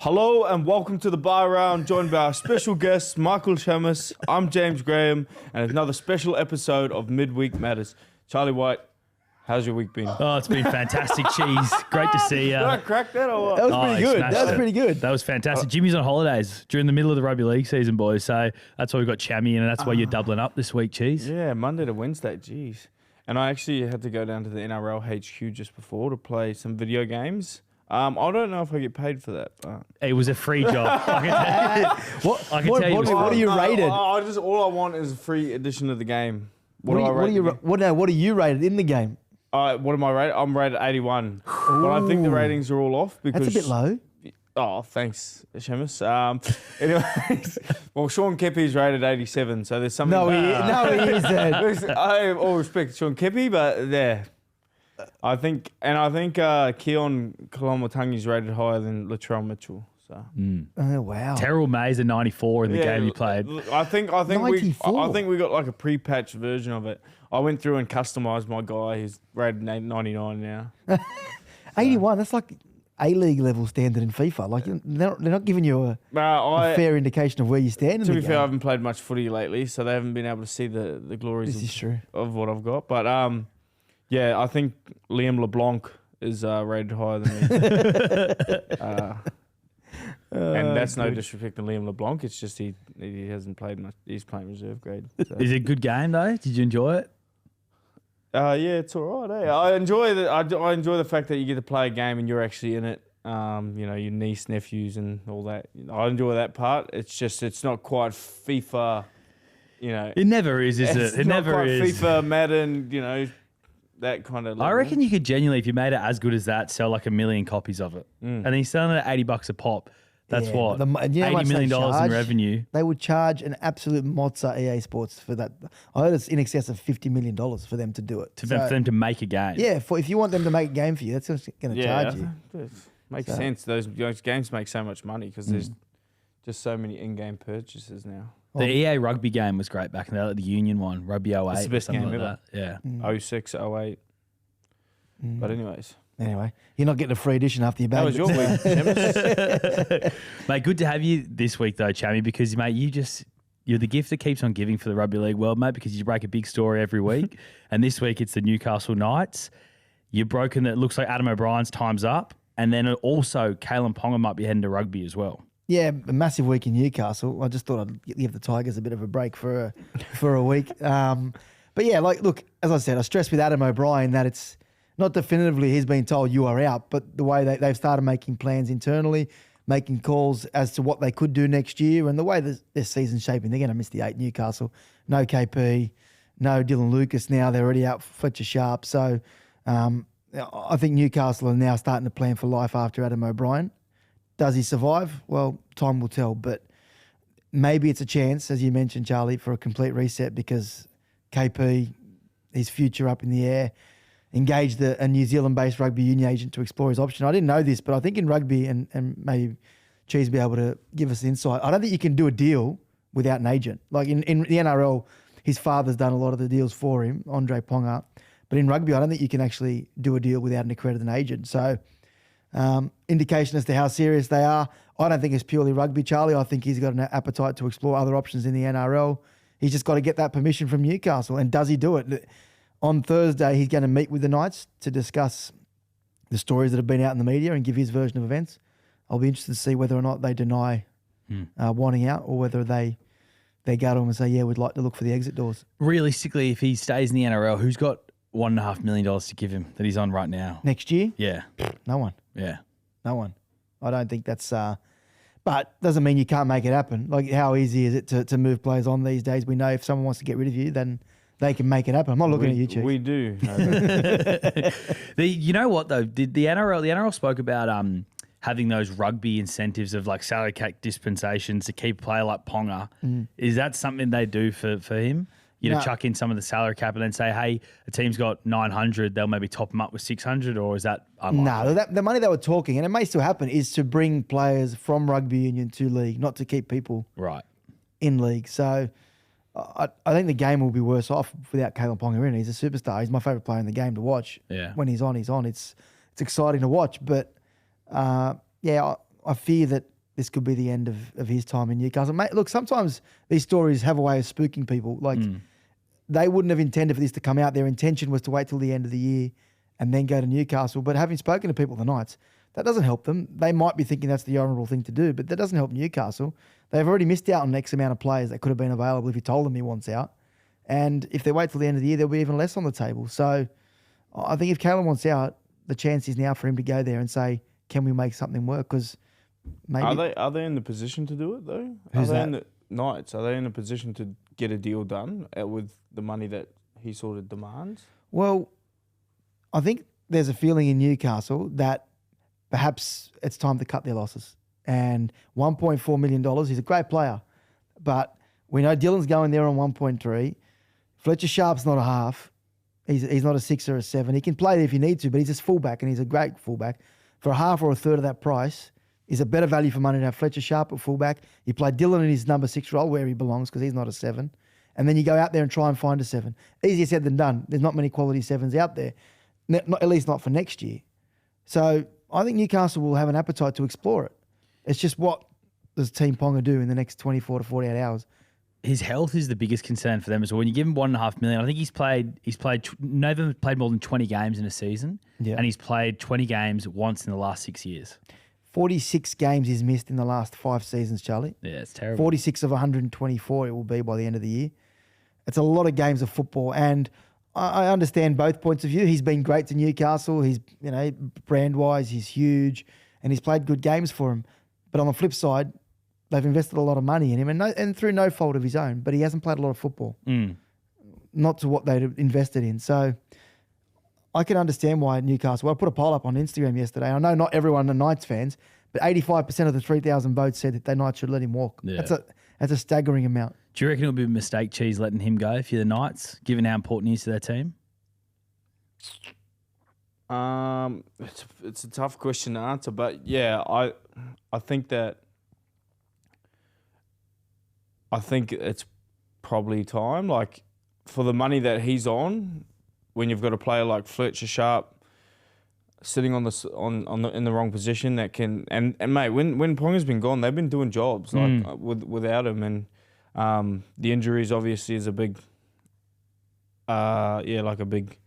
Hello and welcome to the Bar Round, joined by our special guest, Michael Chammas. I'm James Graham, and another special episode of Midweek Matters. Charlie White, how's your week been? Oh, it's been fantastic, Cheese. Great to see you. Did I crack that or what? That was pretty good. That was pretty good. That was fantastic. Jimmy's on holidays during the middle of the rugby league season, boys. So that's why we've got Chammy in, and that's why you're doubling up this week, Cheese. Yeah, Monday to Wednesday, jeez. And I actually had to go down to the NRL HQ just before to play some video games. I don't know if I get paid for that. But It was a free job. What I can tell you. are you rated? All I want is a free edition of the game. What are you rated in the game? What am I rated? I'm rated 81. But I think the ratings are all off because That's a bit low. Oh, thanks, Chammas. Anyways, well, Sean Kepi's rated 87, so there's something. No, he isn't. I have all respect to Sean Kepi, but there. I think Keon Kalyn rated higher than Latrell Mitchell. So. Oh wow! Terrell Mays a 94 in the game you played. I think 94. we got like a pre-patched version of it. I went through and customized my guy. He's rated 99 now. 81. That's like A-League level standard in FIFA. Like they're not giving you a fair indication of where you stand. To be fair, I haven't played much footy lately, so they haven't been able to see the glories of what I've got. But yeah, I think Liam LeBlanc is rated higher than me. And that's no disrespect to Liam LeBlanc. It's just he hasn't played much. He's playing reserve grade. So. Is it a good game though? Did you enjoy it? Yeah, it's all right. I enjoy the fact that you get to play a game and you're actually in it. Your niece, nephews, and all that. I enjoy that part. It's not quite FIFA. It never is it? It never is. FIFA, Madden. That kind of level. I reckon you could genuinely, if you made it as good as that, sell like 1 million copies of it. And then you're selling it at $80 a pop. That's what? $80 million in revenue. They would charge an absolute mozza EA Sports for that. I heard it's in excess of $50 million for them to do it. For them to make a game. Yeah, if you want them to make a game for you, that's what's going to charge you. Makes sense. Those games make so much money because there's just so many in-game purchases now. The EA Rugby game was great back in the Union one, Rugby 08. It's the best game like ever. That. Yeah. 06, 08. But anyways. Anyway, you're not getting a free edition after you bagged That was your week, Mate, good to have you this week though, Chammy, because mate, you're the gift that keeps on giving for the rugby league world, mate, because you break a big story every week. And this week it's the Newcastle Knights. You've broken that. It looks like Adam O'Brien's time's up. And then also Kalyn Ponga might be heading to rugby as well. Yeah, a massive week in Newcastle. I just thought I'd give the Tigers a bit of a break for a week. But yeah, look, as I said, I stressed with Adam O'Brien that it's not definitively he's been told you are out, but the way they've started making plans internally, making calls as to what they could do next year, and the way their season's shaping, they're going to miss the 8 Newcastle. No KP, no Dylan Lucas now. They're already out Fletcher Sharp. So I think Newcastle are now starting to plan for life after Adam O'Brien. Does he survive? Well, time will tell, but maybe it's a chance, as you mentioned, Charlie, for a complete reset because KP, his future up in the air, engaged a New Zealand-based rugby union agent to explore his option. I didn't know this, but I think in rugby, and maybe Cheese will be able to give us insight, I don't think you can do a deal without an agent. Like in the NRL, his father's done a lot of the deals for him, Andre Ponga, but in rugby, I don't think you can actually do a deal without an accredited agent. So indication as to how serious they are. I don't think it's purely rugby, Charlie. I think he's got an appetite to explore other options in the NRL. He's just got to get that permission from Newcastle. And does he do it? On Thursday, he's going to meet with the Knights to discuss the stories that have been out in the media and give his version of events. I'll be interested to see whether or not they deny wanting out or whether they go to him and say, yeah, we'd like to look for the exit doors. Realistically, if he stays in the NRL, who's got $1.5 million to give him that he's on right now? Next year? Yeah. No one. Yeah. No one. I don't think that's... but doesn't mean you can't make it happen. Like, how easy is it to move players on these days? We know if someone wants to get rid of you, then they can make it happen. I'm not looking at you, Chief. We do. You know what, though? Did the NRL spoke about having those rugby incentives of like salary cap dispensations to keep a player like Ponga. Is that something they do for him? To chuck in some of the salary cap and then say, hey, a team's got 900, they'll maybe top them up with 600, or is that unlikely? No, the money they were talking, and it may still happen, is to bring players from rugby union to league, not to keep people in league. So I think the game will be worse off without Kalyn Ponga in. He's a superstar. He's my favourite player in the game to watch. Yeah. When he's on, he's on. It's exciting to watch, but I fear that this could be the end of his time in Newcastle. Mate, look, sometimes these stories have a way of spooking people. Like, they wouldn't have intended for this to come out. Their intention was to wait till the end of the year and then go to Newcastle. But having spoken to people at the Knights, that doesn't help them. They might be thinking that's the honourable thing to do, but that doesn't help Newcastle. They've already missed out on X amount of players that could have been available if you told them he wants out. And if they wait till the end of the year, there'll be even less on the table. So I think if Kalyn wants out, the chance is now for him to go there and say, can we make something work? Because maybe... Are they in the position to do it, though? Who's are they that? in the Knights? Are they in a position to get a deal done with the money that he sort of demands? Well, I think there's a feeling in Newcastle that perhaps it's time to cut their losses. And $1.4 million, he's a great player. But we know Dylan's going there on 1.3. Fletcher Sharp's not a half. He's not a 6 or a 7. He can play if you need to, but he's just fullback, and he's a great fullback. For a half or a third of that price, is a better value for money to have Fletcher Sharp at fullback. You play Dylan in his number 6 role where he belongs because he's not a 7. And then you go out there and try and find a 7. Easier said than done. There's not many quality 7s out there, not, at least not for next year. So I think Newcastle will have an appetite to explore it. It's just what does Team Ponga do in the next 24 to 48 hours? His health is the biggest concern for them as well. When you give him $1.5 million, I think he's played never played more than 20 games in a season, and he's played 20 games once in the last 6 years. 46 games he's missed in the last 5 seasons, Charlie. Yeah, it's terrible. 46 of 124 it will be by the end of the year. It's a lot of games of football, and I understand both points of view. He's been great to Newcastle. He's, brand-wise, he's huge, and he's played good games for him. But on the flip side, they've invested a lot of money in him, and through no fault of his own, but he hasn't played a lot of football. Not to what they'd invested in. So I can understand why Newcastle... Well, I put a poll up on Instagram yesterday. I know not everyone are Knights fans, but 85% of the 3,000 votes said that the Knights should let him walk. Yeah. That's a staggering amount. Do you reckon it'll be a mistake, Cheese, letting him go if you're the Knights, given how important he is to their team? It's a tough question to answer, but yeah, I think it's probably time. Like, for the money that he's on, when you've got a player like Fletcher Sharp sitting in the wrong position that can and mate, when Ponga's been gone, they've been doing jobs without him, and the injuries obviously is a big like a big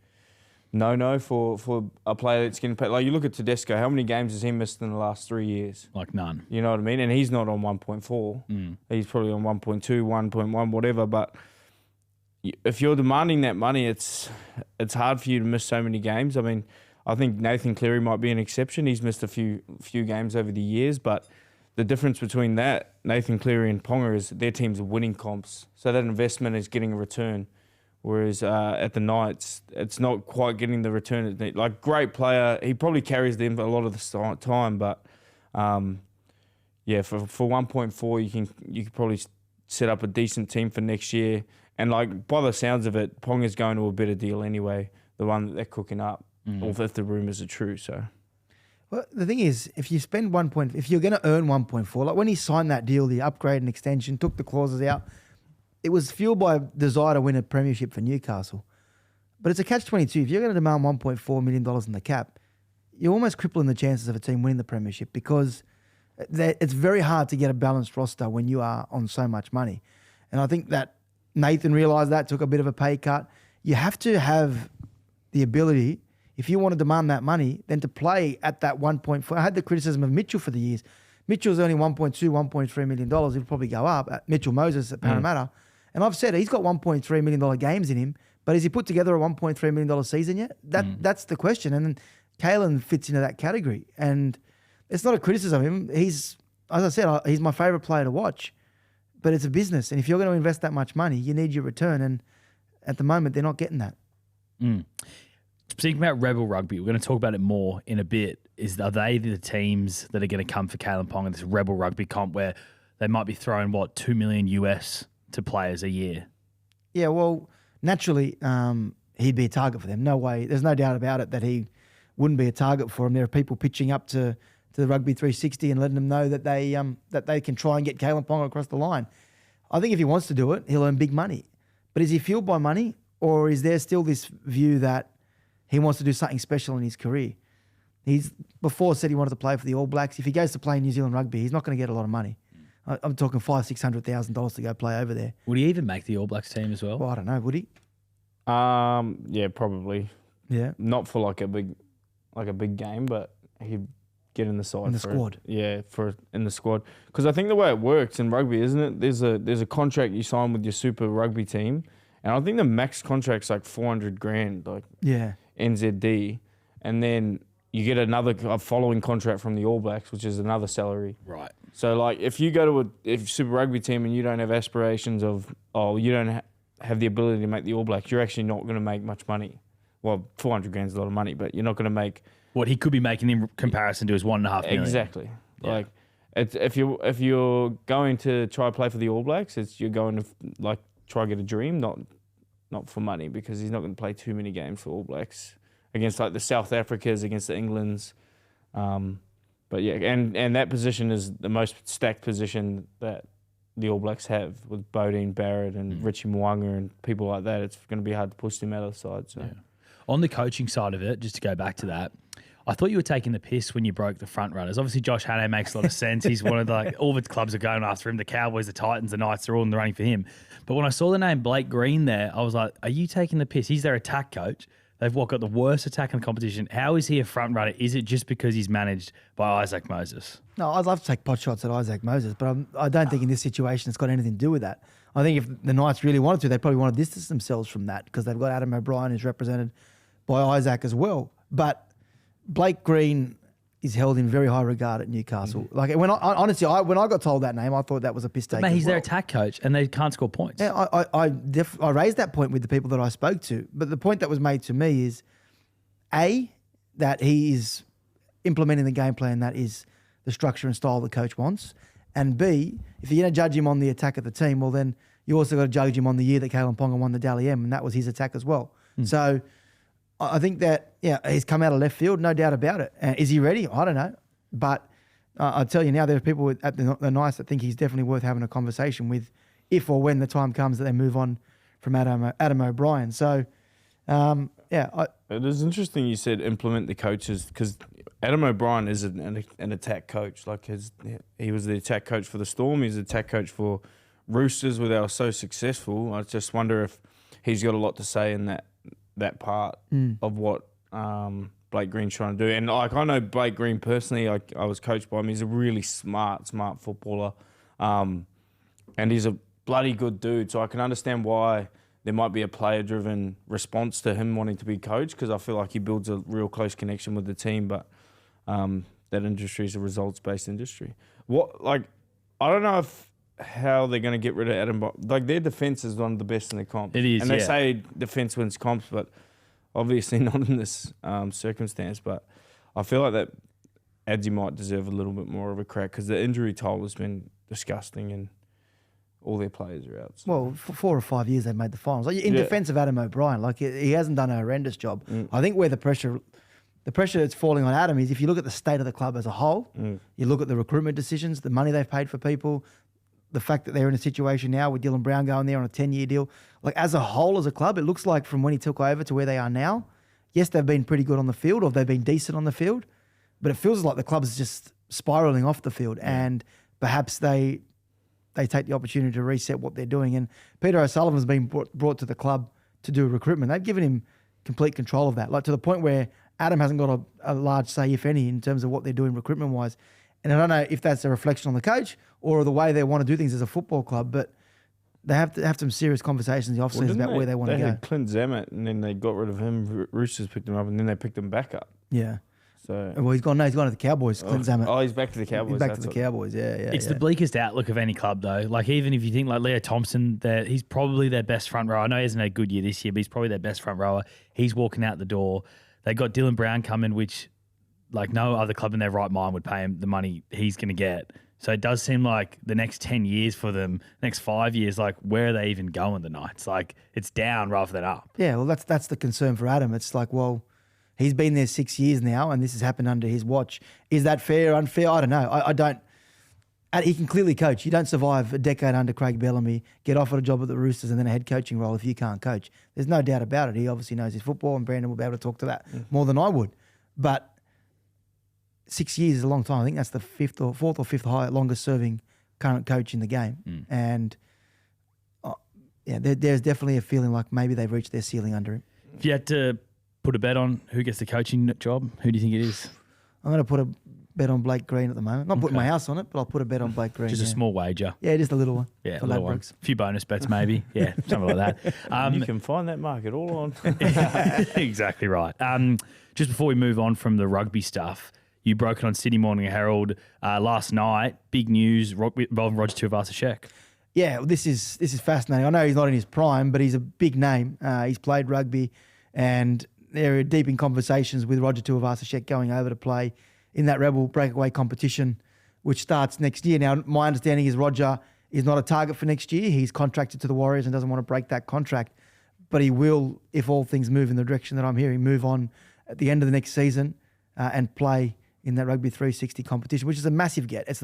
no for a player that's getting paid. Like, you look at Tedesco, how many games has he missed in the last 3 years? Like none. You know what I mean? And he's not on 1.4. He's probably on 1.2, 1.1, whatever. But if you're demanding that money, it's hard for you to miss so many games. I mean, I think Nathan Cleary might be an exception. He's missed a few games over the years, but the difference between that, Nathan Cleary and Ponga, is their teams are winning comps. So that investment is getting a return. Whereas at the Knights, it's not quite getting the return. Like, great player, he probably carries them a lot of the time, but for 1.4, you can probably set up a decent team for next year. And like, by the sounds of it, Ponga's going to a better deal anyway, the one that they're cooking up, or if the rumours are true. So, well, the thing is, if you spend if you're going to earn 1.4, like when he signed that deal, the upgrade and extension, took the clauses out, it was fueled by a desire to win a premiership for Newcastle. But it's a catch-22. If you're going to demand $1.4 million in the cap, you're almost crippling the chances of a team winning the premiership, because it's very hard to get a balanced roster when you are on so much money. And I think that Nathan realised that, took a bit of a pay cut. You have to have the ability, if you want to demand that money, then to play at that 1.4. I had the criticism of Mitchell for the years. Mitchell's earning $1.2, $1.3 million. He'll probably go up. Mitchell Moses at Parramatta. And I've said he's got $1.3 million games in him, but has he put together a $1.3 million season yet? That's the question. And Kalyn fits into that category. And it's not a criticism of him. He's, as I said, he's my favourite player to watch. But it's a business. And if you're going to invest that much money, you need your return. And at the moment, they're not getting that. Speaking about Rebel Rugby, we're going to talk about it more in a bit. Are they the teams that are going to come for Kalyn Ponga, this Rebel Rugby comp where they might be throwing, $2 million US to players a year? Yeah, well, naturally, he'd be a target for them. No way. There's no doubt about it that he wouldn't be a target for them. There are people pitching up to the Rugby 360 and letting them know that they can try and get Kalyn Ponga across the line. I think if he wants to do it, he'll earn big money. But is he fueled by money, or is there still this view that he wants to do something special in his career? He's before said he wanted to play for the All Blacks. If he goes to play New Zealand rugby, he's not going to get a lot of money. I'm talking $500,000-$600,000 to go play over there. Would he even make the All Blacks team as well? Well, I don't know. Would he? Yeah, probably. Yeah. Not for like a big game, but he'd get in the side in the squad. In the squad. Because I think the way it works in rugby, isn't it? There's a contract you sign with your Super Rugby team, and I think the max contract's like $400,000, like NZD, and then you get a following contract from the All Blacks, which is another salary. Right. So like if you go to a Super Rugby team and you don't have aspirations of you don't have the ability to make the All Blacks, you're actually not going to make much money. Well, $400,000 is a lot of money, but you're not going to make what he could be making in comparison to his $1.5 million. Exactly. Yeah. Like, if you're going to try play for the All Blacks, you're going to like try get a dream, not for money, because he's not going to play too many games for All Blacks against like the South Africas, against the Englands. But yeah, and that position is the most stacked position that the All Blacks have, with Bodine Barrett and Richie Mwanga and people like that. It's going to be hard to push them out of the side. So. Yeah. On the coaching side of it, just to go back to that, I thought you were taking the piss when you broke the front runners. Obviously, Josh Hannay makes a lot of sense. He's one of the, all the clubs are going after him. The Cowboys, the Titans, the Knights, they're all in the running for him. But when I saw the name Blake Green there, I was like, are you taking the piss? He's their attack coach. They've got the worst attack in the competition. How is he a front runner? Is it just because he's managed by Isaac Moses? No, I'd love to take pot shots at Isaac Moses, but I don't think in this situation it's got anything to do with that. I think if the Knights really wanted to, they probably want to distance themselves from that, because they've got Adam O'Brien who's represented by Isaac as well. But Blake Green is held in very high regard at Newcastle. Like when I got told that name, I thought that was a piss take. Mate, he's their attack coach, and they can't score points. Yeah, I raised that point with the people that I spoke to, but the point that was made to me is, A, that he is implementing the game plan that is the structure and style the coach wants, and B, if you're going to judge him on the attack of the team, well then you also got to judge him on the year that Kalyn Ponga won the Dally M, and that was his attack as well. So I think that, he's come out of left field, no doubt about it. Is he ready? I don't know. But I'll tell you now, there are people at the Knights that think he's definitely worth having a conversation with if or when the time comes that they move on from Adam O'Brien. So, it is interesting you said implement the coaches, because Adam O'Brien is an attack coach. Like he was the attack coach for the Storm. He's the attack coach for Roosters, where they were so successful. I just wonder if he's got a lot to say in that part of what Blake Green's trying to do. And like I know Blake Green personally, I was coached by him. He's a really smart footballer. And he's a bloody good dude. So I can understand why there might be a player-driven response to him wanting to be coached, because I feel like he builds a real close connection with the team. But that industry is a results-based industry. I don't know how they're going to get rid of Adam. Like their defence is one of the best in the comp. It is, and they say defence wins comps, but obviously not in this circumstance. But I feel like that Adsy might deserve a little bit more of a crack, because the injury toll has been disgusting and all their players are out. So. Well, for 4 or 5 years they've made the finals. Like, in defence of Adam O'Brien, like he hasn't done a horrendous job. I think where the pressure that's falling on Adam is, if you look at the state of the club as a whole, you look at the recruitment decisions, the money they've paid for people, the fact that they're in a situation now with Dylan Brown going there on a 10-year deal. Like as a whole, as a club, it looks like from when he took over to where they are now, yes, they've been pretty good on the field, or they've been decent on the field, but it feels like the club's just spiralling off the field, and perhaps they take the opportunity to reset what they're doing. And Peter O'Sullivan's been brought to the club to do recruitment. They've given him complete control of that, like to the point where Adam hasn't got a large say, if any, in terms of what they're doing recruitment-wise. And I don't know if that's a reflection on the coach or the way they want to do things as a football club, but they have to have some serious conversations in the off-season about where they want to go. They had Clint Zammit, and then they got rid of him. Roosters picked him up, and then they picked him back up. Yeah. So well, he's gone to the Cowboys, Clint Zammit. Oh, he's back to the Cowboys. He's back to the Cowboys, yeah. It's the bleakest outlook of any club, though. Like, even if you think like Leo Thompson, he's probably their best front rower. I know he hasn't had a good year this year, but he's probably their best front rower. He's walking out the door. They got Dylan Brown coming, which like no other club in their right mind would pay him the money he's going to get. So it does seem like the next 10 years for them, next 5 years, like where are they even going, the Knights? Like it's down rather than up. Yeah, well, that's the concern for Adam. It's like, well, he's been there 6 years now, and this has happened under his watch. Is that fair, unfair? I don't know. I don't. He can clearly coach. You don't survive a decade under Craig Bellamy, get offered a job at the Roosters and then a head coaching role if you can't coach. There's no doubt about it. He obviously knows his football, and Brandon will be able to talk to that more than I would. But 6 years is a long time. I think that's the fourth or fifth longest serving current coach in the game. And there's definitely a feeling like maybe they've reached their ceiling under him. If you had to put a bet on who gets the coaching job, who do you think it is? I'm going to put a bet on Blake Green at the moment. Not putting my house on it, but I'll put a bet on Blake Green. Just a small wager. Yeah, just a little one. Yeah, for a little one. A few bonus bets maybe. Yeah, something like that. You can find that market all on. Exactly right. Just before we move on from the rugby stuff, you broke it on Sydney Morning Herald last night. Big news involving Roger Tuivasa-Sheck. Yeah, well, this is fascinating. I know he's not in his prime, but he's a big name. He's played rugby, and they're deep in conversations with Roger Tuivasa-Sheck going over to play in that Rebel breakaway competition, which starts next year. Now, my understanding is Roger is not a target for next year. He's contracted to the Warriors and doesn't want to break that contract, but he will, if all things move in the direction that I'm hearing, move on at the end of the next season and play in that Rugby 360 competition, which is a massive get. It's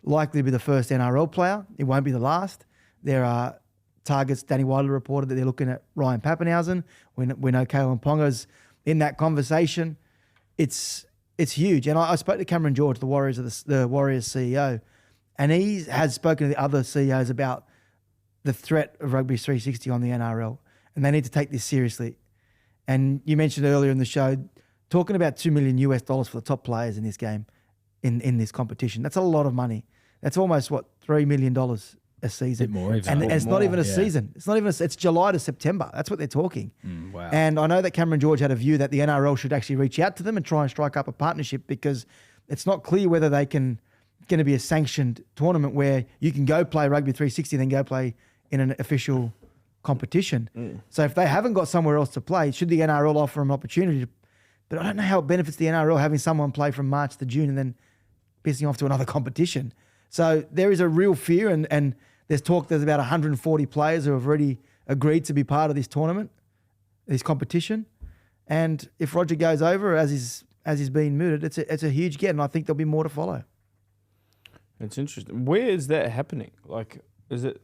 likely to be the first NRL player. It won't be the last. There are targets. Danny Wilder reported that they're looking at Ryan Pappenhausen. We know Kalyn Ponga's in that conversation. It's huge. And I spoke to Cameron George, the Warriors CEO, and he has spoken to the other CEOs about the threat of Rugby 360 on the NRL, and they need to take this seriously. And you mentioned earlier in the show, talking about $2 million for the top players in this game, in this competition. That's a lot of money. That's almost, $3 million a season. A bit more even. And it's not even a season. It's not even it's July to September. That's what they're talking. Wow. And I know that Cameron George had a view that the NRL should actually reach out to them and try and strike up a partnership, because it's not clear whether going to be a sanctioned tournament where you can go play Rugby 360 and then go play in an official competition. So if they haven't got somewhere else to play, should the NRL offer them an opportunity but I don't know how it benefits the NRL having someone play from March to June and then pissing off to another competition. So there is a real fear, and there's about 140 players who have already agreed to be part of this tournament, this competition. And if Roger goes over, as is being mooted, it's a huge get, and I think there'll be more to follow. It's interesting. Where is that happening? Like, is it?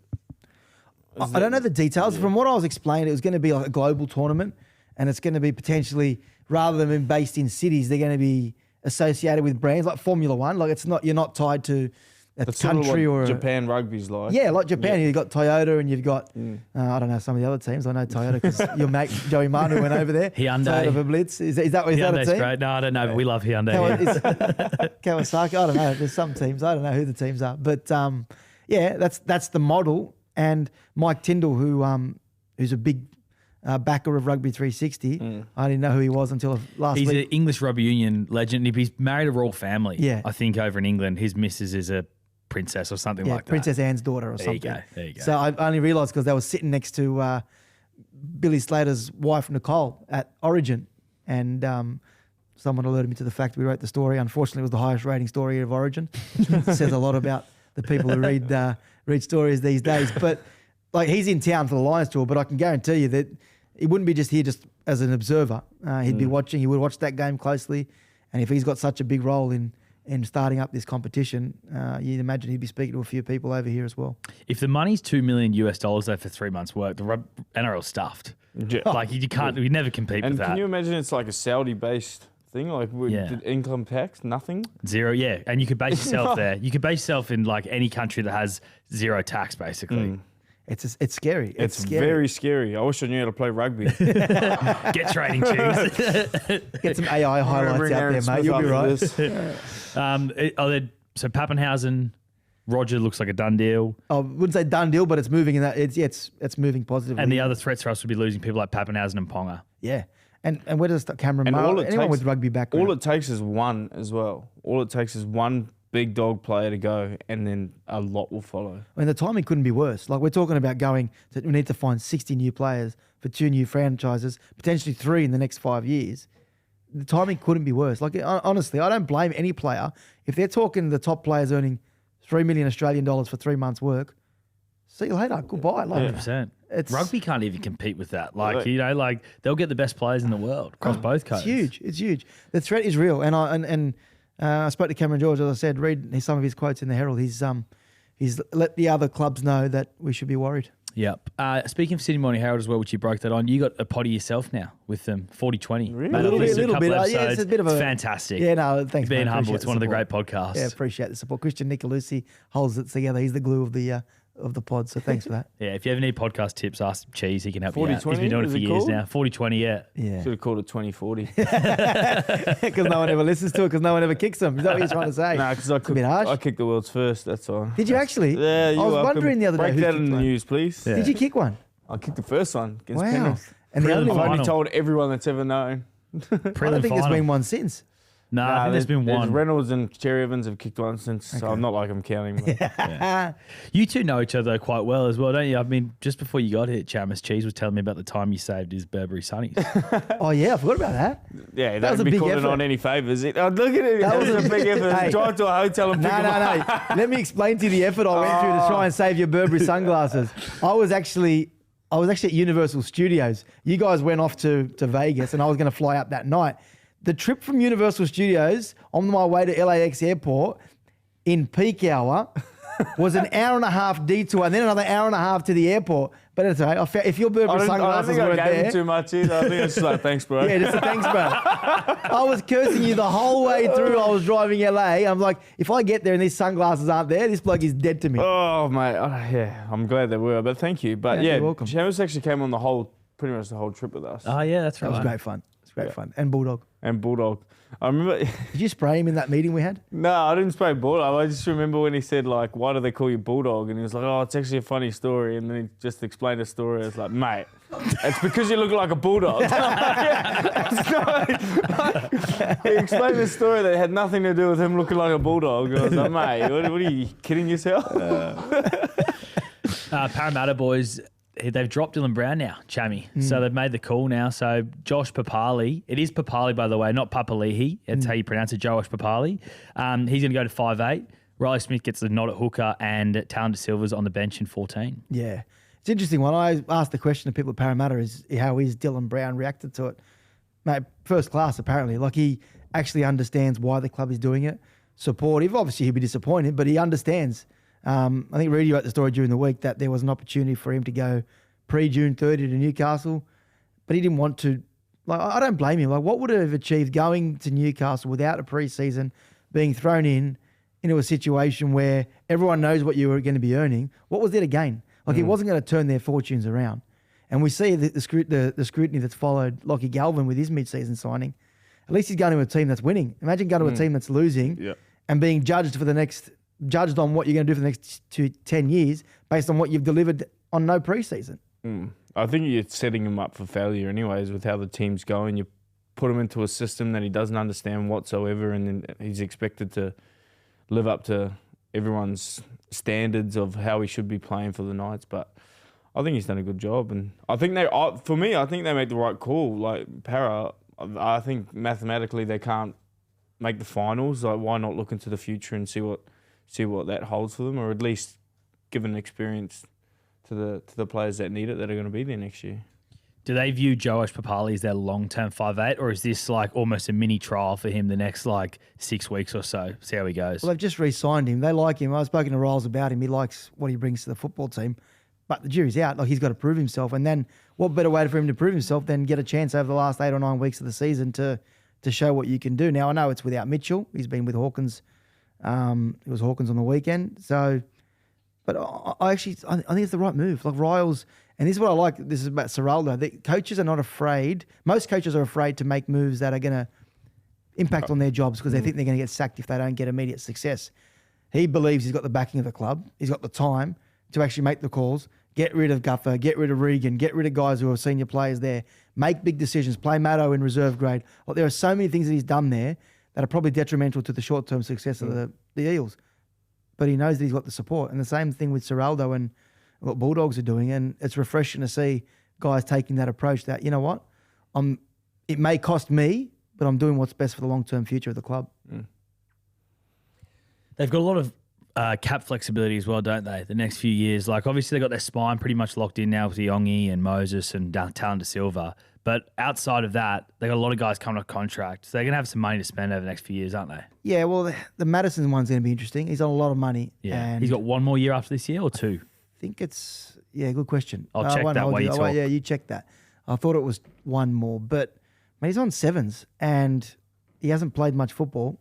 I don't know the details. Yeah. From what I was explained, it was going to be like a global tournament, and it's going to be potentially, rather than being based in cities, they're going to be associated with brands like Formula One. Like you're not tied to a country or Japan rugby's like. Yeah, like Japan. Yeah. You've got Toyota, and you've got I don't know some of the other teams. I know Toyota because your mate Joey Manu went over there. Hyundai Toyota for Blitz. Is that a team? Great. No, I don't know, but we love Hyundai. Kawasaki. I don't know. There's some teams. I don't know who the teams are, but yeah, that's the model. And Mike Tyndall, who's a big backer of Rugby 360. I didn't know who he was until last week. He's an English rugby union legend. He's married a royal family. Yeah. I think over in England, his missus is a princess or something like that. Princess Anne's daughter or something. There you go. So I only realised because they were sitting next to Billy Slater's wife, Nicole, at Origin. And someone alerted me to the fact we wrote the story. Unfortunately, it was the highest rating story of Origin. It says a lot about the people who read stories these days. But like, he's in town for the Lions tour, but I can guarantee you that he wouldn't be just here just as an observer. He'd be watching. He would watch that game closely. And if he's got such a big role in starting up this competition, you'd imagine he'd be speaking to a few people over here as well. If the money's $2 million though for 3 months' work, the NRL's stuffed. Yeah. Like, you can't, we never compete with that. And can you imagine it's like a Saudi-based thing? Like, did income tax, nothing? Zero, yeah. And you could base yourself there. You could base yourself in like any country that has zero tax, basically. It's scary. It's scary. Very scary. I wish I knew how to play rugby. Get training shoes. Get some AI highlights out there, mate. You'll be right. So Pappenhausen, Roger looks like a done deal. I wouldn't say done deal, but it's moving in that. It's moving positively. And the other threats for us would be losing people like Pappenhausen and Ponga. Yeah. And where does Cameron Marlowe, anyone with rugby background? All it takes is one as well. All it takes is one big dog player to go, and then a lot will follow. I mean, the timing couldn't be worse. Like, we're talking about we need to find 60 new players for 2 new franchises, potentially 3 in the next 5 years. The timing couldn't be worse. Like, honestly, I don't blame any player. If they're talking the top players earning $3 million Australian dollars for 3 months' work, see you later. Goodbye. 100%. Rugby can't even compete with that. Like, they'll get the best players in the world across both coasts. It's huge. The threat is real. And I spoke to Cameron George, as I said, read some of his quotes in the Herald. He's let the other clubs know that we should be worried. Yep. Speaking of Sydney Morning Herald as well, which you broke that on, you got a potty yourself now with them, 40-20. Really? Mate, A little I've listened to bit. couple Yeah, it's a bit of It's a fantastic. Yeah, no, thanks. Being man. humble, Appreciate it's the one of the support. great podcasts. Yeah, appreciate the support. Christian Nicolucci holds it together. He's the glue of the pod. So thanks for that. Yeah, if you ever need podcast tips, ask Cheese. He can help you out. 40-20, He's been doing it is for it years called? now. 40-20, yeah. Yeah, Should have called it 2040. because no one ever listens to it because no one ever kicks them. Is that what you're trying to say? Nah, because a bit harsh. I kicked the world's first. That's all. Did you actually? Yeah, I was wondering the other day. Break who that kicked in the one. news, please. Yeah. Did you kick one? I kicked the first one against Wow. Penrith. And the Prelim only I've one. only Final. told everyone that's ever known. I don't think there's been one since. No, I think there's been one. Reynolds and Cherry Evans have kicked one since, so I'm not like I'm counting. But You two know each other quite well as well, don't you? I mean, just before you got here, Chammas Cheese was telling me about the time you saved his Burberry Sunnies. Oh yeah, I forgot about that. yeah, That was that a would be big calling effort. on any favours. Look at it. That was a big effort. Hey. Drive to a hotel and pick them up. No. Let me explain to you the effort I went through to try and save your Burberry sunglasses. I was actually at Universal Studios. You guys went off to Vegas, and I was going to fly up that night. The trip from Universal Studios on my way to LAX airport in peak hour was an hour and a half detour, and then another hour and a half to the airport. But it's all right. If your Burberry I don't sunglasses think I weren't gave there, him too much either. I think it's just like, thanks, bro. yeah, just a thanks, bro. I was cursing you the whole way through. I was driving LA. I'm like, if I get there and these sunglasses aren't there, this bloke is dead to me. Oh, mate. Yeah, I'm glad they were, but thank you. But Yeah, yeah, you're welcome. Chammas actually came on pretty much the whole trip with us. Oh, yeah, that's That right. was great fun. It's great fun. And Bulldog. And Bulldog. I remember... Did you spray him in that meeting we had? No, I didn't spray Bulldog. I just remember when he said, like, why do they call you Bulldog? And he was like, oh, it's actually a funny story. And then he just explained the story. It's like, mate, it's because you look like a Bulldog. He explained the story that had nothing to do with him looking like a Bulldog. And I was like, mate, what are you kidding yourself? Parramatta boys, they've dropped Dylan Brown now, Chammy. So they've made the call now. So Josh Papali, it is Papali, by the way, not Papali'i. That's how you pronounce it, Josh Papali. He's going to go to 5'8". Riley Smith gets the nod at hooker, and Talon De Silva's on the bench in 14. Yeah. It's an interesting one. I asked the question to people at Parramatta is how is Dylan Brown reacted to it? Mate, first class apparently. Like he actually understands why the club is doing it. Supportive. Obviously he'd be disappointed, but he understands. I think Reedy wrote the story during the week that there was an opportunity for him to go pre-June 30 to Newcastle, but he didn't want to. Like, I don't blame him. Like, what would he have achieved going to Newcastle without a pre-season, being thrown into a situation where everyone knows what you were going to be earning? What was there to gain? Like, he wasn't going to turn their fortunes around. And we see the scrutiny that's followed Lachlan Galvin with his mid-season signing. At least he's going to a team that's winning. Imagine going to a team that's losing and being judged on what you're going to do for the next 10 years based on what you've delivered on no preseason. I think you're setting him up for failure anyways with how the team's going. You put him into a system that he doesn't understand whatsoever, and then he's expected to live up to everyone's standards of how he should be playing for the Knights. But I think he's done a good job, and I think I think they make the right call. Like Para, I think mathematically they can't make the finals. Like, why not look into the future and see what that holds for them, or at least give an experience to the players that need it that are going to be there next year. Do they view Joash Papali as their long-term 5'8", or is this like almost a mini trial for him the next like 6 weeks or so? See how he goes. Well, they've just re-signed him. They like him. I've spoken to Riles about him. He likes what he brings to the football team. But the jury's out. Like, he's got to prove himself. And then what better way for him to prove himself than get a chance over the last 8 or 9 weeks of the season to show what you can do. Now, I know it's without Mitchell. He's been with Hawkins. It was Hawkins on the weekend. So, but I think it's the right move. Like Riles, and this is what I like. This is about Serraldo. The coaches are not afraid. Most coaches are afraid to make moves that are going to impact on their jobs because they think they're going to get sacked if they don't get immediate success. He believes he's got the backing of the club. He's got the time to actually make the calls, get rid of Guffer, get rid of Regan, get rid of guys who are senior players there, make big decisions, play Maddo in reserve grade. Like, there are so many things that he's done there that are probably detrimental to the short-term success of the Eels. But he knows that he's got the support. And the same thing with Serraldo and what Bulldogs are doing. And it's refreshing to see guys taking that approach that, you know what, it may cost me, but I'm doing what's best for the long-term future of the club. They've got a lot of cap flexibility as well, don't they? The next few years. Like, obviously, they've got their spine pretty much locked in now with Yongi and Moses and Talon De Silva. But outside of that, they got a lot of guys coming off contract. So they're going to have some money to spend over the next few years, aren't they? Yeah, well, the Madison one's going to be interesting. He's on a lot of money. Yeah. And He's got one more year after this year or 2? I think it's Yeah, good question. I'll check won't that hold while you Oh, talk. yeah, you check that. I thought it was one more, but mate, he's on sevens and he hasn't played much football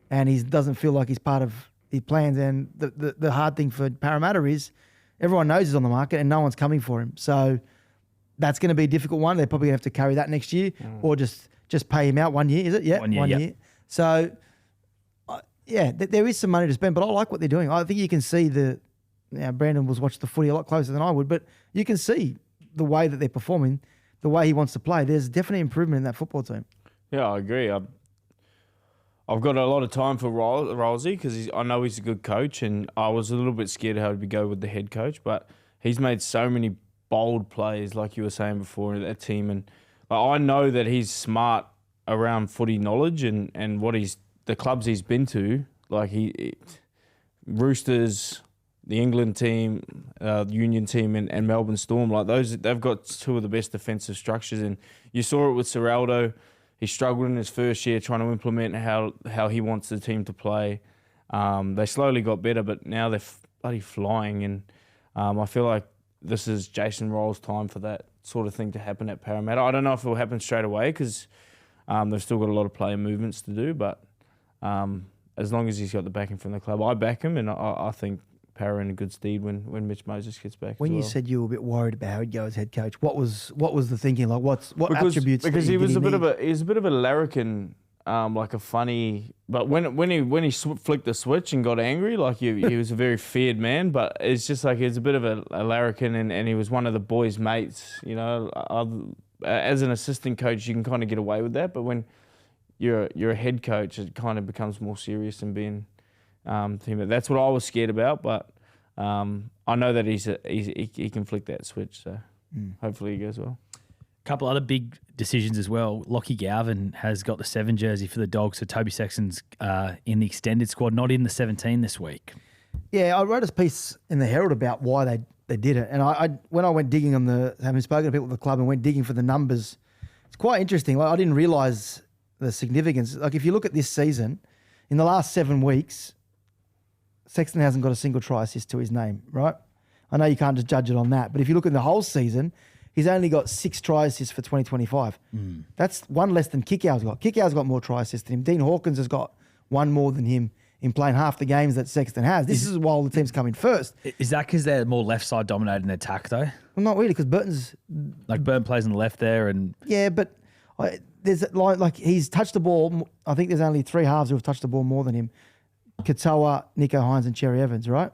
and he doesn't feel like he's part of his plans. And the hard thing for Parramatta is everyone knows he's on the market and no one's coming for him. So that's going to be a difficult one. They're probably going to have to carry that next year or just pay him out 1 year, is it? Yeah, 1 year. Yep. So, there is some money to spend, but I like what they're doing. I think you can see Brandon was watching the footy a lot closer than I would, but you can see the way that they're performing, the way he wants to play. There's definitely improvement in that football team. Yeah, I agree. I've got a lot of time for Rolsey because I know he's a good coach, and I was a little bit scared how he'd go with the head coach, but he's made so many bold plays, like you were saying before, in that team, and I know that he's smart around footy knowledge and the clubs he's been to, like Roosters, the England team, Union team, and Melbourne Storm, like those, they've got two of the best defensive structures. And you saw it with Serraldo. He struggled in his first year trying to implement how he wants the team to play. They slowly got better, but now they're bloody flying. And I feel like this is Jason Rolls' time for that sort of thing to happen at Parramatta. I don't know if it will happen straight away because they've still got a lot of player movements to do, but as long as he's got the backing from the club, I back him, and I think Parra in a good stead when Mitch Moses gets back. When you said you were a bit worried about how he'd go as head coach, what was the thinking? Like what attributes? Because he was a bit of a larrikin, like a funny. But when he flicked the switch and got angry, like he was a very feared man. But it's just like he's a bit of a larrikin, and he was one of the boys' mates. You know, as an assistant coach, you can kind of get away with that, but when you're a head coach, it kind of becomes more serious and being team. That's what I was scared about, but I know that he can flick that switch, so hopefully he goes well. A couple other big decisions as well. Lachlan Galvin has got the 7 jersey for the Dogs, so Toby Sexton's in the extended squad, not in the 17 this week. Yeah, I wrote a piece in the Herald about why they did it, and I when I went digging on having spoken to people at the club and went digging for the numbers, it's quite interesting. Like I didn't realise the significance. Like if you look at this season, in the last 7 weeks, Sexton hasn't got a single try assist to his name, right? I know you can't just judge it on that, but if you look at the whole season, he's only got 6 try assists for 2025. That's one less than Kickout's got. Kickout's got more try assists than him. Dean Hawkins has got one more than him in playing half the games that Sexton has. This is while the team's coming first. Is that because they're more left side dominated in attack though? Well, not really, because Burton's... Like Burton plays on the left there and... Yeah, but there's like he's touched the ball. I think there's only 3 halves who have touched the ball more than him. Katoa, Nico Hines and Cherry Evans, right?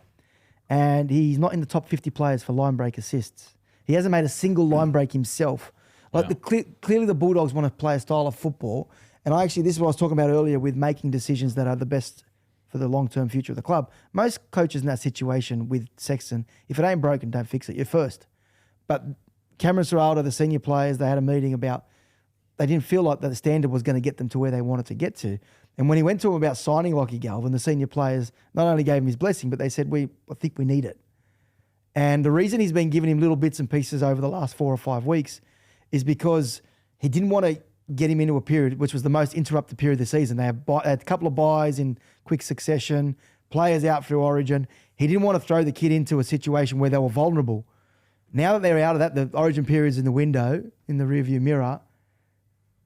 And he's not in the top 50 players for line break assists. He hasn't made a single line break himself. Like clearly the Bulldogs want to play a style of football. And this is what I was talking about earlier with making decisions that are the best for the long-term future of the club. Most coaches in that situation with Sexton, if it ain't broken, don't fix it. You're first. But Cameron Serraldo, the senior players, they had a meeting about they didn't feel like that the standard was going to get them to where they wanted to get to. And when he went to them about signing Lachlan Galvin, the senior players not only gave him his blessing, but they said, I think we need it. And the reason he's been giving him little bits and pieces over the last 4 or 5 weeks is because he didn't want to get him into a period which was the most interrupted period of the season. They had a couple of buys in quick succession, players out through Origin. He didn't want to throw the kid into a situation where they were vulnerable. Now that they're out of that, the Origin period's in the window, in the rearview mirror,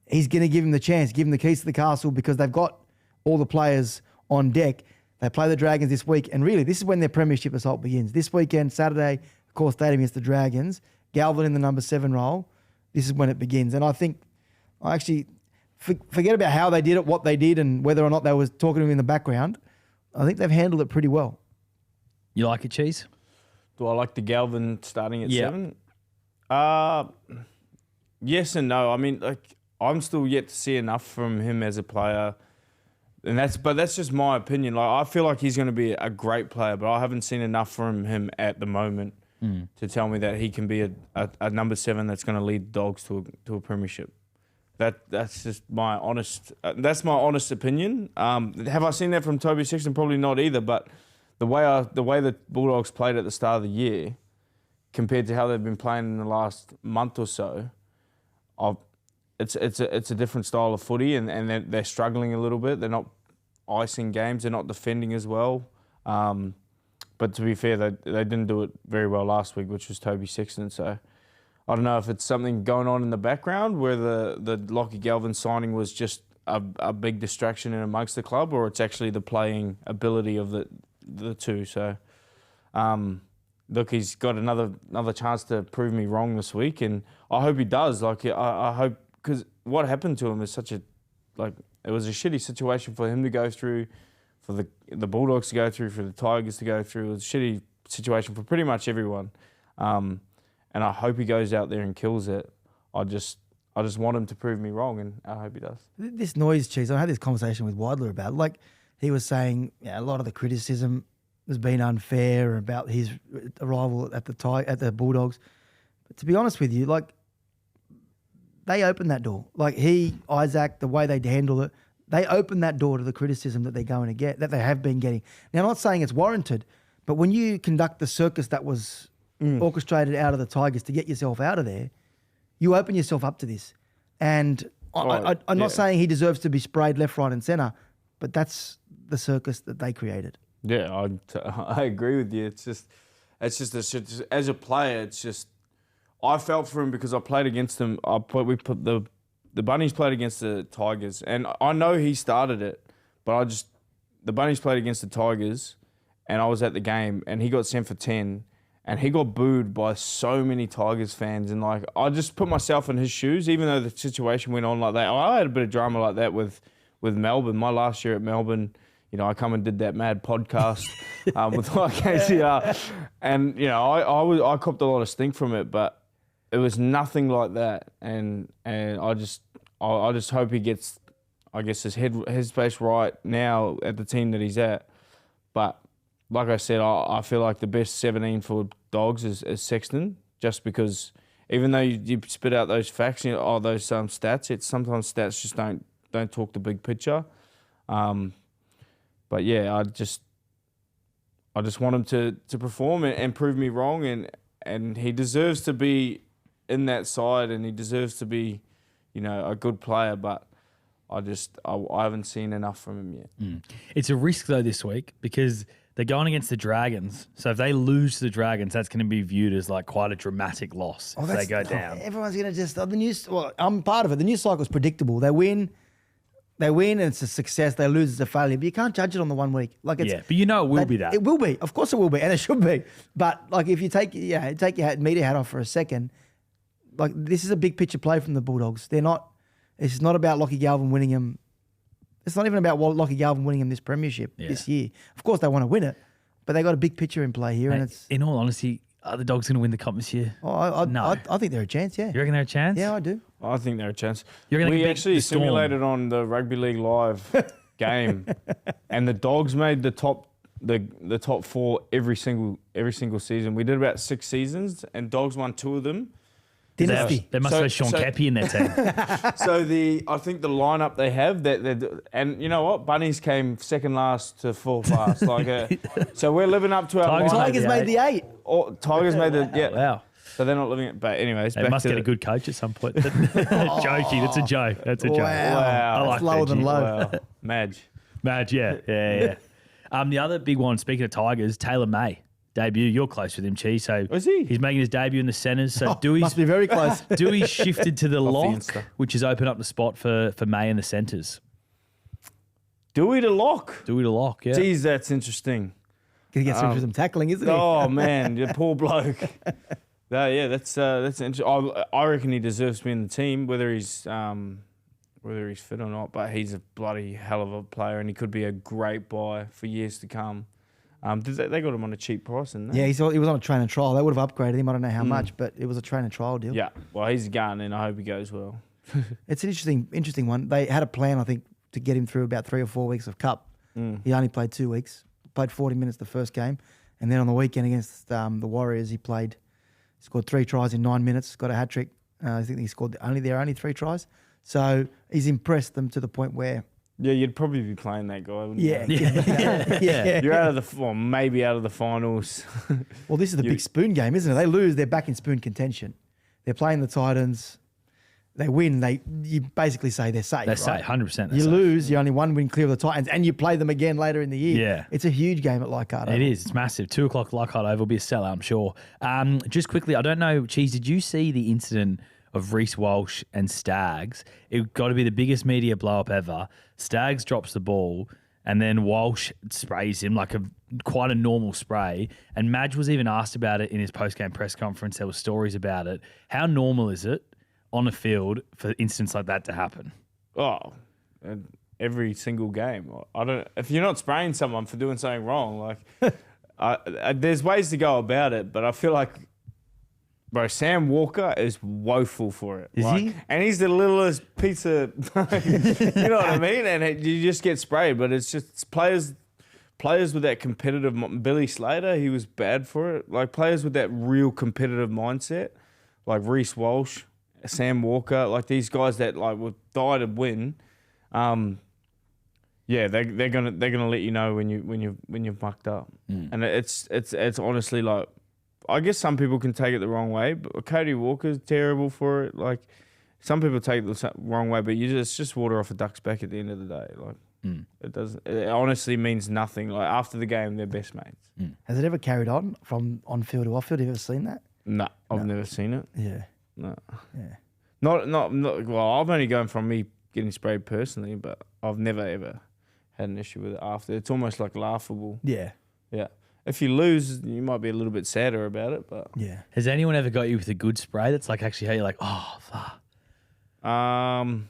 he's going to give him the chance, give him the keys to the castle because they've got all the players on deck. They play the Dragons this week, and really, this is when their premiership assault begins. This weekend, Saturday, of course, Stadium against the Dragons. Galvin in the number 7 role. This is when it begins. And I think, I actually forget about how they did it, what they did, and whether or not they was talking to him in the background. I think they've handled it pretty well. You like it, Cheese? Do I like the Galvin starting at 7? Yes and no. I mean, I'm still yet to see enough from him as a player. And that's just my opinion. Like I feel like he's going to be a great player, but I haven't seen enough from him at the moment to tell me that he can be a number 7 that's going to lead Dogs to a premiership. That's just my honest. That's my honest opinion. Have I seen that from Toby Sexton? Probably not either. But the way the Bulldogs played at the start of the year, compared to how they've been playing in the last month or so, it's a different style of footy, and they're struggling a little bit. They're not icing games. They're not defending as well. But But to be fair, they didn't do it very well last week, which was Toby Sexton. So I don't know if it's something going on in the background where the Lachlan Galvin signing was just a big distraction in amongst the club, or it's actually the playing ability of the two. So, look, he's got another chance to prove me wrong this week, and I hope he does. Like, I hope, because what happened to him is it was a shitty situation for him to go through, for the Bulldogs to go through, for the Tigers to go through. It was a shitty situation for pretty much everyone. And I hope he goes out there and kills it. I just want him to prove me wrong, and I hope he does. This noise, Cheese, I had this conversation with Weidler about it. Like, he was saying a lot of the criticism has been unfair about his arrival at the Bulldogs. But to be honest with you, like, they opened that door. Like, Isaac, the way they handle it, they opened that door to the criticism that they're going to get, that they have been getting. Now, I'm not saying it's warranted, but when you conduct the circus that was orchestrated out of the Tigers to get yourself out of there, you open yourself up to this. And I'm not saying he deserves to be sprayed left, right and centre, but that's the circus that they created. Yeah, I agree with you. It's just as a player, it's just, I felt for him because I played against him. The Bunnies played against the Tigers, and I know he started it, but the Bunnies played against the Tigers, and I was at the game, and he got sent for 10. And he got booed by so many Tigers fans. And, like, I just put myself in his shoes, even though the situation went on like that. I had a bit of drama like that with Melbourne. My last year at Melbourne, I come and did that mad podcast with KCR. And, I copped a lot of stink from it, but it was nothing like that. And I just hope he gets, I guess, his headspace right now at the team that he's at. But like I said, I feel like the best 17 for Dogs is Sexton, just because even though you spit out those facts, those stats, sometimes stats just don't talk the big picture. But yeah, I just want him to perform and prove me wrong, and he deserves to be in that side, and he deserves to be, a good player, but I haven't seen enough from him yet. It's a risk though this week because they're going against the Dragons. So if they lose to the Dragons, that's going to be viewed as like quite a dramatic loss if they go down. Everyone's going to just, I'm part of it. The news cycle is predictable. They win and it's a success. They lose, it's a failure. But you can't judge it on the 1 week. But it will be that. It will be. Of course it will be. And it should be. But like if you take your media hat off for a second, like this is a big picture play from the Bulldogs. It's not about Lachlan Galvin winning him. It's not even about Lachlan Galvin winning him this premiership this year. Of course, they want to win it, but they got a big picture in play here. Mate, and it's, in all honesty, are the Dogs going to win the comp this year? No. I think they're a chance, yeah. You reckon they're a chance? Yeah, I do. I think they're a chance. We actually simulated on the Rugby League Live game, and the Dogs made the top 4 every single season. We did about 6 seasons, and Dogs won 2 of them. Dynasty. They must have Sean Keppie in their team. So I think the lineup they have and you know what, Bunnies came second last to full fast. So we're living up to our Tigers made the 8. Tigers made the Wow. So they're not living it. But anyways, they must get a good coach at some point. Joking, that's a joke. That's a joke. Wow. I like lower than low. Wow. Madge, yeah. The other big one, speaking of Tigers, Taylor May. Debut, you're close with him, Cheese. So is he? He's making his debut in the centres. So must be very close. Dewey's shifted to the lock, which has opened up the spot for May in the centres. Dewey to lock, yeah. Geez, that's interesting. Gonna get some tackling, isn't he? Oh man, you poor bloke. That's interesting. I reckon he deserves to be in the team, whether he's fit or not. But he's a bloody hell of a player, and he could be a great buy for years to come. They got him on a cheap price, didn't they? Yeah, he was on a train and trial. They would have upgraded him. I don't know how much, but it was a train and trial deal. Yeah, well, he's a gun, and I hope he goes well. It's an interesting one. They had a plan, I think, to get him through about 3 or 4 weeks of Cup. He only played 2 weeks. Played 40 minutes the first game, and then on the weekend against the Warriors, he scored 3 tries in 9 minutes. Got a hat trick. I think he scored only 3 tries. So he's impressed them to the point where. Yeah, you'd probably be playing that guy, wouldn't you? Yeah. You're out of maybe out of the finals. Well, this is the big Spoon game, isn't it? They lose, they're back in Spoon contention. They're playing the Titans. they win, you basically say they're safe. They're right? safe, 100%. You lose, you're only one win clear of the Titans, and you play them again later in the year. Yeah. It's a huge game at Leichhardt Oval. It is. It's massive. 2 o'clock Leichhardt Oval will be a sellout, I'm sure. Just quickly, I don't know, Cheese, did you see the incident of Reece, Walsh and Staggs? It got to be the biggest media blow-up ever. Staggs drops the ball, and then Walsh sprays him like quite a normal spray. And Madge was even asked about it in his post-game press conference. There were stories about it. How normal is it on the field for incidents like that to happen? Oh, every single game. If you're not spraying someone for doing something wrong, there's ways to go about it, but I feel like, bro, Sam Walker is woeful for it. Is he? And he's the littlest piece of, you know what I mean? And you just get sprayed, but it's just players with that competitive, Billy Slater, he was bad for it. Like players with that real competitive mindset, like Reece Walsh, Sam Walker, like these guys that like would die to win. Yeah, they're gonna let you know when you've mucked up, and it's honestly like, I guess some people can take it the wrong way, but Cody Walker's terrible for it. Like some people take it the wrong way, but it's just water off a duck's back at the end of the day. Like it honestly means nothing. Like after the game, they're best mates. Has it ever carried on from on field to off field? Have you ever seen that? No, I've never seen it. Yeah. No. Yeah. Not. Well, I've only gone from me getting sprayed personally, but I've never ever had an issue with it after. It's almost like laughable. Yeah. Yeah. If you lose, you might be a little bit sadder about it, but Yeah. Has anyone ever got you with a good spray that's like actually how you're like, oh, fuck? well,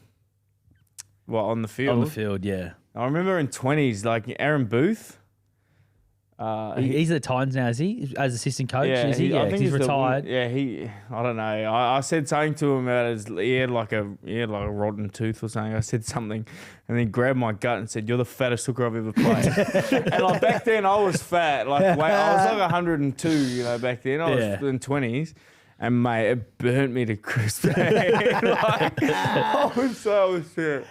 on the field. On the field, yeah. I remember in 20s, like Aaron Booth. He's at the Titans now, is he? As assistant coach, is he? I Yeah, think he's retired. I don't know. I said something to him about he had like a rotten tooth or something. I said something, and then grabbed my gut and said, "You're the fattest hooker I've ever played." And like back then, I was fat. Like I was like 102. You know, back then I was in 20s. And mate, it burnt me to crisp. I was so upset.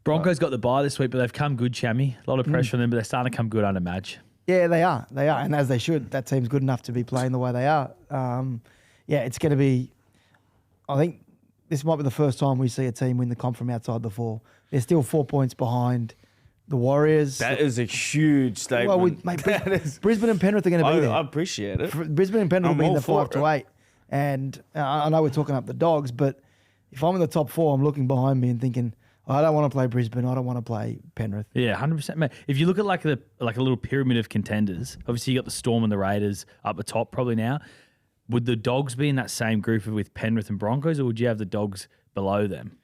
Broncos got the bye this week, but they've come good, Chammy. A lot of pressure on them, but they're starting to come good under Madge. Yeah, they are. And as they should. That team's good enough to be playing the way they are. It's going to be, I think this might be the first time we see a team win the comp from outside the four. They're still 4 points behind the Warriors. That is a huge statement. Well, Brisbane and Penrith are going to be there. I appreciate it. Brisbane and Penrith will be in the 5 to 8. it. And I know we're talking up the Dogs, but if I'm in the top 4, I'm looking behind me and thinking, I don't want to play Brisbane. I don't want to play Penrith. Yeah, 100%. Mate, if you look at like a little pyramid of contenders, obviously you got the Storm and the Raiders up the top probably now. Would the Dogs be in that same group with Penrith and Broncos, or would you have the Dogs below them?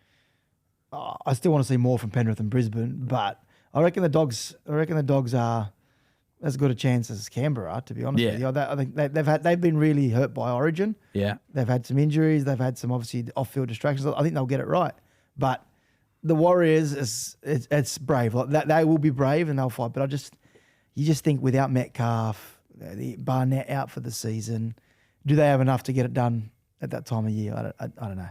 I still want to see more from Penrith and Brisbane, but I reckon the Dogs are as good a chance as Canberra are, to be honest with you. I think they've been really hurt by Origin. Yeah, they've had some injuries. They've had some obviously off-field distractions. I think they'll get it right, but the Warriors, it's brave. Like that, they will be brave and they'll fight. But you just think without Metcalf, the Barnett out for the season, do they have enough to get it done at that time of year? I don't know.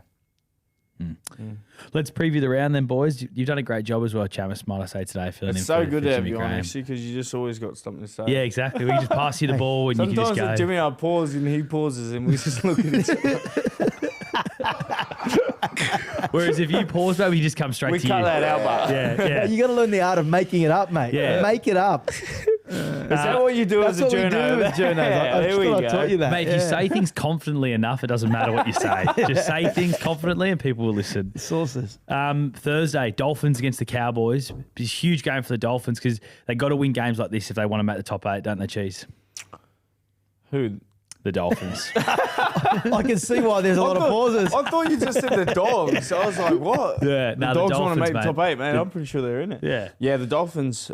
Let's preview the round then, boys. You've done a great job as well, Chammas, might I say today. It's so good to have you on, actually, because you just always got something to say. Yeah, exactly. We can just pass you the ball and you can just go. Sometimes Jimmy, I pause and he pauses and we just look at each other. Whereas if you pause, maybe you just come straight to you. We cut that out, but yeah. You got to learn the art of making it up, mate. Yeah. Make it up. Is that what you do as a journo? I taught you that. Mate, if you say things confidently enough, it doesn't matter what you say. Just say things confidently and people will listen. Sources. Thursday, Dolphins against the Cowboys. It's a huge game for the Dolphins because they got to win games like this if they want to make the top 8, don't they, Cheese? Who? The Dolphins. I can see why there's a lot of pauses. I thought you just said the Dogs. I was like, what? Yeah, the Dogs want to make the top 8, man. I'm pretty sure they're in it. Yeah, the Dolphins,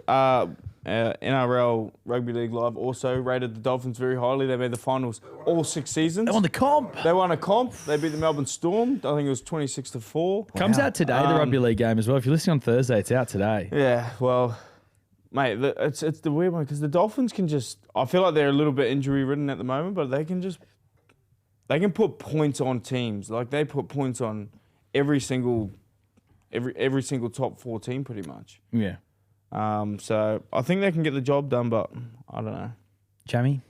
NRL Rugby League Live also rated the Dolphins very highly. They made the finals all 6 seasons. They won the comp. They won a comp. They beat the Melbourne Storm. I think it was 26-4. Comes out today, the Rugby League game as well. If you're listening on Thursday, it's out today. Yeah, well, mate, it's the weird one because the Dolphins can just. I feel like they're a little bit injury ridden at the moment, but they can put points on teams. Like they put points on every single top 4 team pretty much. Yeah. So I think they can get the job done, but I don't know. Chammy?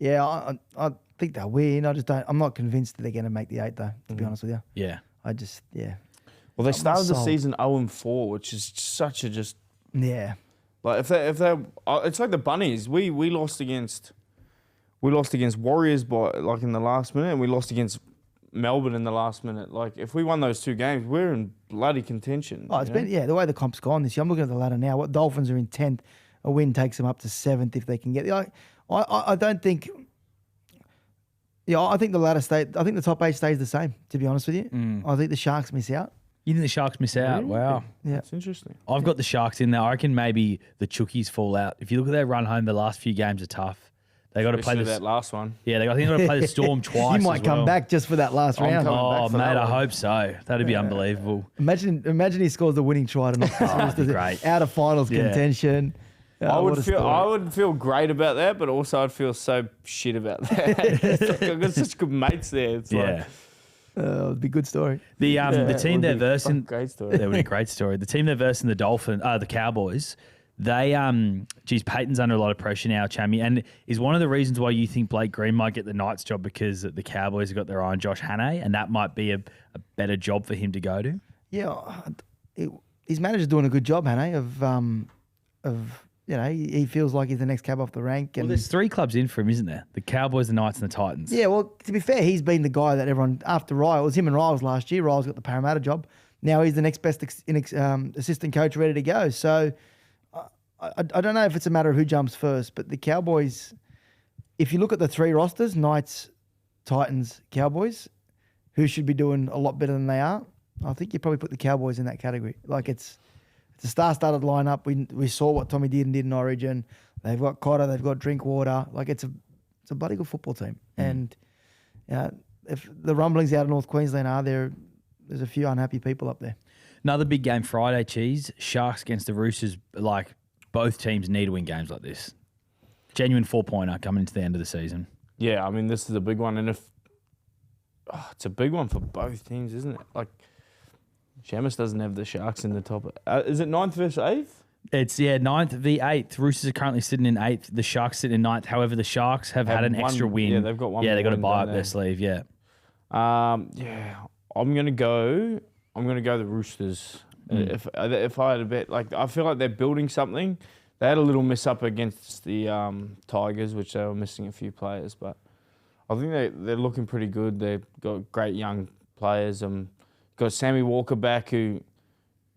Yeah, think they'll win. I'm not convinced that they're going to make the 8 though. To be honest with you, Yeah. Well, they started the season 0-4, which is such a just. Yeah. Like if they, it's like the Bunnies. We lost against Warriors by like in the last minute, and we lost against Melbourne in the last minute. Like if we won those 2 games, we're in bloody contention. Oh, it's been the way the comp's gone this year. I'm looking at the ladder now. What Dolphins are in 10th. A win takes them up to 7th if they can get. I don't think. Yeah, I think the ladder I think the top 8 stays the same. To be honest with you, I think the Sharks miss out. You think the Sharks miss out? Really? Wow. Yeah, That's interesting. I've got the Sharks in there. I reckon maybe the Chookies fall out. If you look at their run home, the last few games are tough. They got to play that last one. Yeah, I think they got to play the Storm twice. You might come back just for that last round. Oh, mate, I hope so. That'd be unbelievable. Imagine he scores the winning try to knock the great. out of finals contention. I would feel great about that, but also I'd feel so shit about that. I've got such good mates there. It's like, it'd be a good story. The team they're versing, great story. That would be a great story. The team they're versing the Cowboys. They Peyton's under a lot of pressure now, Chammy, and is one of the reasons why you think Blake Green might get the Knights job because the Cowboys have got their eye on Josh Hannay, and that might be a better job for him to go to. Yeah, his manager's doing a good job, Hannay, of. He feels like he's the next cab off the rank. And there's 3 clubs in for him, isn't there? The Cowboys, the Knights, and the Titans. Yeah, well, to be fair, he's been the guy that everyone, after Ryle, it was him and Riles last year. Riles got the Parramatta job. Now he's the next best assistant coach ready to go. So I don't know if it's a matter of who jumps first, but the Cowboys, if you look at the 3 rosters, Knights, Titans, Cowboys, who should be doing a lot better than they are, I think you probably put the Cowboys in that category. Like it's a star-studded lineup. We saw what Tommy did in Origin. They've got Cotter. They've got Drinkwater. Like it's a bloody good football team. And if the rumblings out of North Queensland are there's a few unhappy people up there. Another big game Friday, Cheese. Sharks against the Roosters. Like both teams need to win games like this. Genuine 4-pointer coming into the end of the season. Yeah, I mean this is a big one, and it's a big one for both teams, isn't it? Like. Chammas doesn't have the Sharks in the top. Is it 9th versus 8th? It's 9th v 8th. Roosters are currently sitting in 8th. The Sharks sit in 9th. However, the Sharks have had an extra win. Yeah, they've got one. Yeah, they've got to win buy down up their sleeve. Yeah. I'm gonna go the Roosters. If I had a bet, like I feel like they're building something. They had a little miss up against the Tigers, which they were missing a few players, but I think they're looking pretty good. They've got great young players. Got Sammy Walker back, who,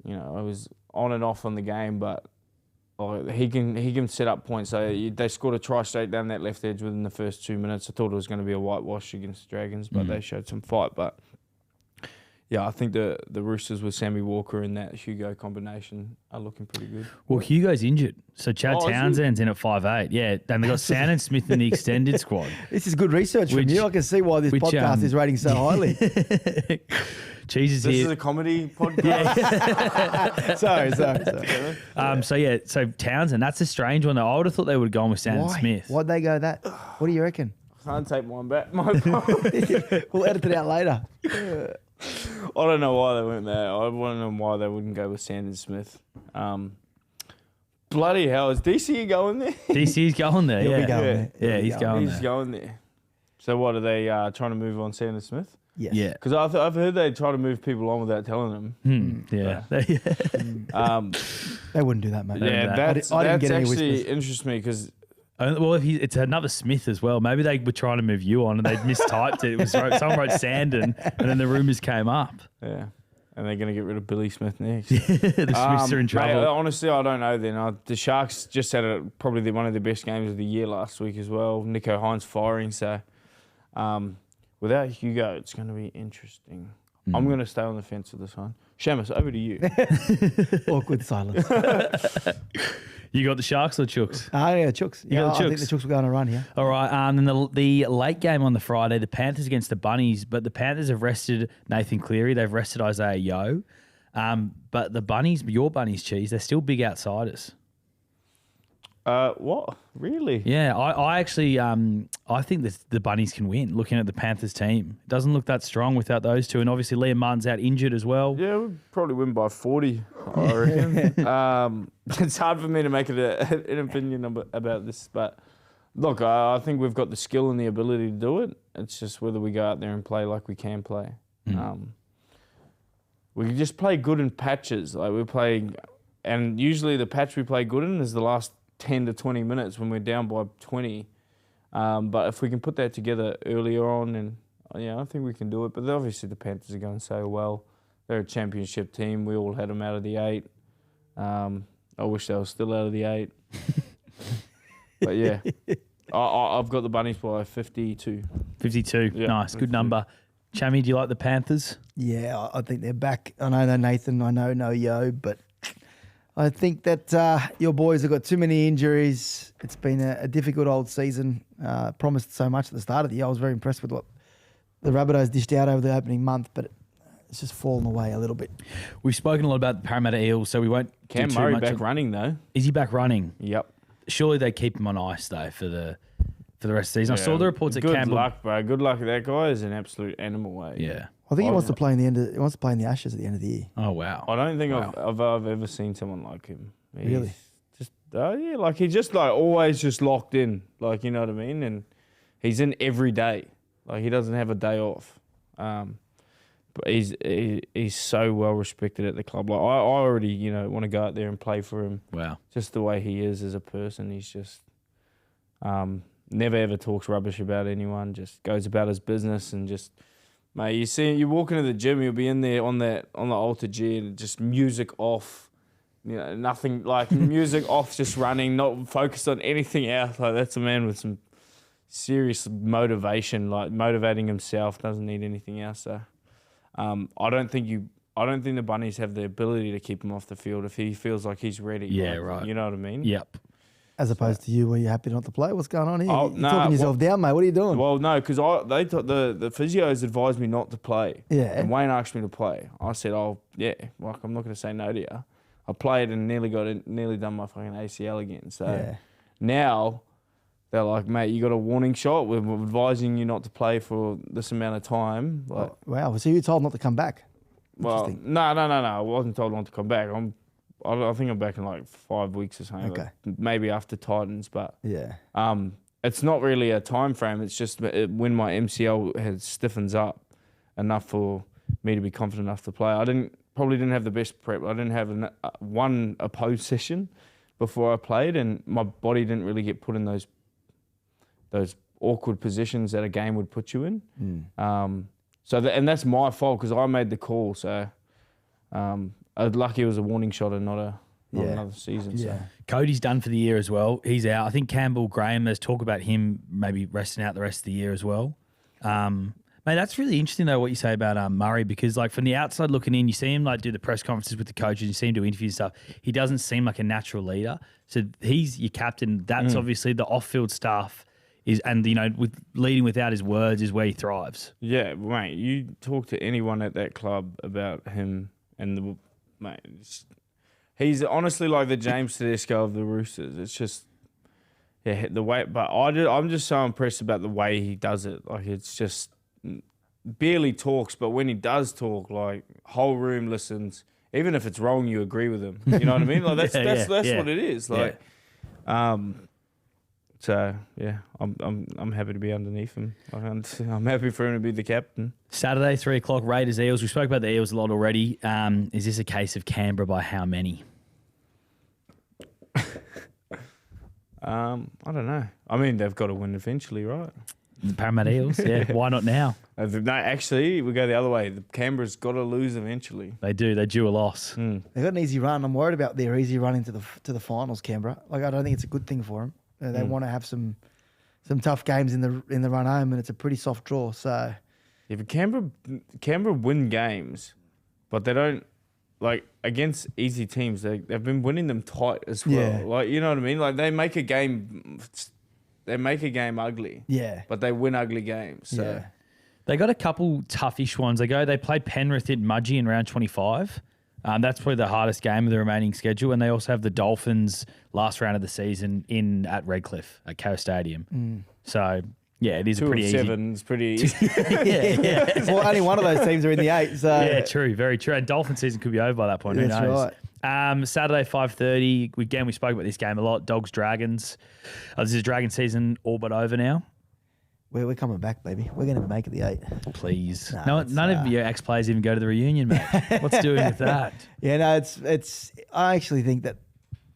was on and off on the game, but he can set up points. So they scored a try straight down that left edge within the first 2 minutes. I thought it was going to be a whitewash against the Dragons, but they showed some fight. But yeah, I think the Roosters with Sammy Walker and that Hugo combination are looking pretty good. Well, Hugo's injured, so Chad Townsend's in at 5'8". Yeah, and they got Sand and Smith in the extended squad. This is good research from you. I can see why this podcast is rating so highly. Cheese is this here. Is a comedy podcast. sorry. So Townsend, that's a strange one though. I would have thought they would have gone with Sand and Smith. Why'd they go that? What do you reckon? I can't take mine back. My We'll edit it out later. I don't know why they went there. I want to know why they wouldn't go with Sand and Smith. Bloody hell, is DC going there? DC's going there. He'll Yeah, be going there. Yeah, he's going He's there. going there. So what are they trying to move on Sand and Smith? Yes. Yeah. Because I've heard they try to move people on without telling them. Yeah. They wouldn't do that, mate. Yeah, that's actually interests me because. Well, it's another Smith as well. Maybe they were trying to move you on and they'd mistyped it. It was someone wrote Sandon, and then the rumours came up. Yeah, and they're going to get rid of Billy Smith next. The Smiths are in trouble. Mate, honestly, I don't know. Then the Sharks just had probably one of the best games of the year last week as well. Nico Hines firing, so without Hugo, it's going to be interesting. I'm going to stay on the fence with this one. Chammas, over to you. Awkward silence. You got the Sharks or Chooks? Yeah, Chooks. You got the Chooks. I think the Chooks will go on a run here. All right. And the late game on the Friday, the Panthers against the Bunnies, but the Panthers have rested Nathan Cleary. They've rested Isaiah Yeo. But the Bunnies, your Bunnies, Cheese, they're still big outsiders. What? Really? Yeah, I actually I think that the Bunnies can win. Looking at the Panthers team, it doesn't look that strong without those two, and obviously Liam Martin's out injured as well. Yeah, we'd probably win by 40. I reckon. It's hard for me to make it an opinion about this, but Look, I think we've got the skill and the ability to do it. It's just whether we go out there and play like we can play. We can just play good in patches. Like we're playing, and usually the patch we play good in is the last 10 to 20 minutes when we're down by 20. But if we can put that together earlier on, and I think we can do it. But obviously the Panthers are going so well. They're a championship team. We all had them out of the 8. I wish they were still out of the 8. But yeah, I've got the Bunnies by 52. 52, Yeah, nice, 52. good number. Chammy, do you like the Panthers? Yeah, I think they're back. I know no Nathan, I know no Yo, but I think that your boys have got too many injuries. It's been a difficult old season. Promised so much at the start of the year. I was very impressed with what the Rabbitohs dished out over the opening month, but it's just fallen away a little bit. We've spoken a lot about the Parramatta Eels, so we won't Cam do too Murray much back running though. Is he back running? Yep. Surely they keep him on ice though for the rest of the season. I Yeah, saw the reports that good Campbell. luck, bro. Good luck. That guy is an absolute animal. Yeah. I think he wants to play in the end. He wants to play in the Ashes at the end of the year. Oh wow. I don't think Wow. I've ever seen someone like him. He's Really? Just like he's just like always just locked in. Like you know what I mean. And he's in every day. Like he doesn't have a day off. But he's so well respected at the club. Like I already want to go out there and play for him. Wow. Just the way he is as a person. He's just never ever talks rubbish about anyone. Just goes about his business and just. Mate, you walk into the gym, you'll be in there on the Alter G and just music off, nothing like music off, just running, not focused on anything else. Like that's a man with some serious motivation, like motivating himself, doesn't need anything else. So, I don't think the Bunnies have the ability to keep him off the field if he feels like he's ready. Yeah, like, right. You know what I mean? Yep. As opposed to you, were you happy not to play? What's going on here? Oh, You're nah, talking yourself down, mate. What are you doing? Well, no, because the physios advised me not to play. Yeah. And Wayne asked me to play. I said, "Oh, yeah, like I'm not going to say no to you." I played and nearly done my fucking ACL again. So Yeah. now they're like, "Mate, you got a warning shot. We're advising you not to play for this amount of time." Like, Wow. So you were told not to come back? well, Interesting. no. I wasn't told not to come back. I think I'm back in like 5 weeks or something. Okay. Like maybe after Titans, but. Yeah. It's not really a time frame. It's just when my MCL stiffens up enough for me to be confident enough to play. I probably didn't have the best prep. I didn't have one opposed session before I played, and my body didn't really get put in those awkward positions that a game would put you in. And that's my fault because I made the call. So I was lucky it was a warning shot and not another season. Yeah. So. Cody's done for the year as well. He's out. I think Campbell Graham, there's talk about him maybe resting out the rest of the year as well. Mate, that's really interesting though what you say about Murray, because like from the outside looking in, you see him like do the press conferences with the coaches, you see him do interviews and stuff. He doesn't seem like a natural leader. So he's your captain. That's obviously the off-field stuff is, and with leading without his words is where he thrives. Yeah, mate. You talk to anyone at that club about him and mate. He's honestly like the James Tedesco of the Roosters. It's just, the way. But I'm just so impressed about the way he does it. Like it's just barely talks, but when he does talk, like whole room listens. Even if it's wrong, you agree with him. You know what I mean? Like that's what it is. Like, so yeah, I'm happy to be underneath him. I'm happy for him to be the captain. Saturday, 3:00, Raiders Eels. We spoke about the Eels a lot already. Is this a case of Canberra by how many? I don't know. I mean, they've got to win eventually, right? The Parramatta Eels, yeah. Why not now? No, actually, we go the other way. The Canberra's got to lose eventually. They do. They due a loss. They've got an easy run. I'm worried about their easy run into the finals, Canberra. Like I don't think it's a good thing for them. They want to have some tough games in the run home, and it's a pretty soft draw. So, yeah, but Canberra win games, but they don't like against easy teams. They've been winning them tight as well. Yeah. Like you know what I mean? Like they make a game ugly. Yeah. But they win ugly games. So. Yeah. They got a couple toughish ones. They played Penrith at Mudgee in round 25. That's probably the hardest game of the remaining schedule. And they also have the Dolphins last round of the season at Redcliffe at Carroll Stadium. So, yeah, it is 2 pretty of easy. 7 is pretty easy. Yeah. Well, only one of those teams are in the 8. So Yeah, true. Very true. And Dolphin season could be over by that point. Who That's knows? right. Saturday, 5:30. Again, we spoke about this game a lot. Dogs, Dragons. This is Dragon season all but over now. We're coming back, baby. We're going to make it the 8. Please. None of your ex-players even go to the reunion, mate. What's doing with that? Yeah, no, it's. I actually think that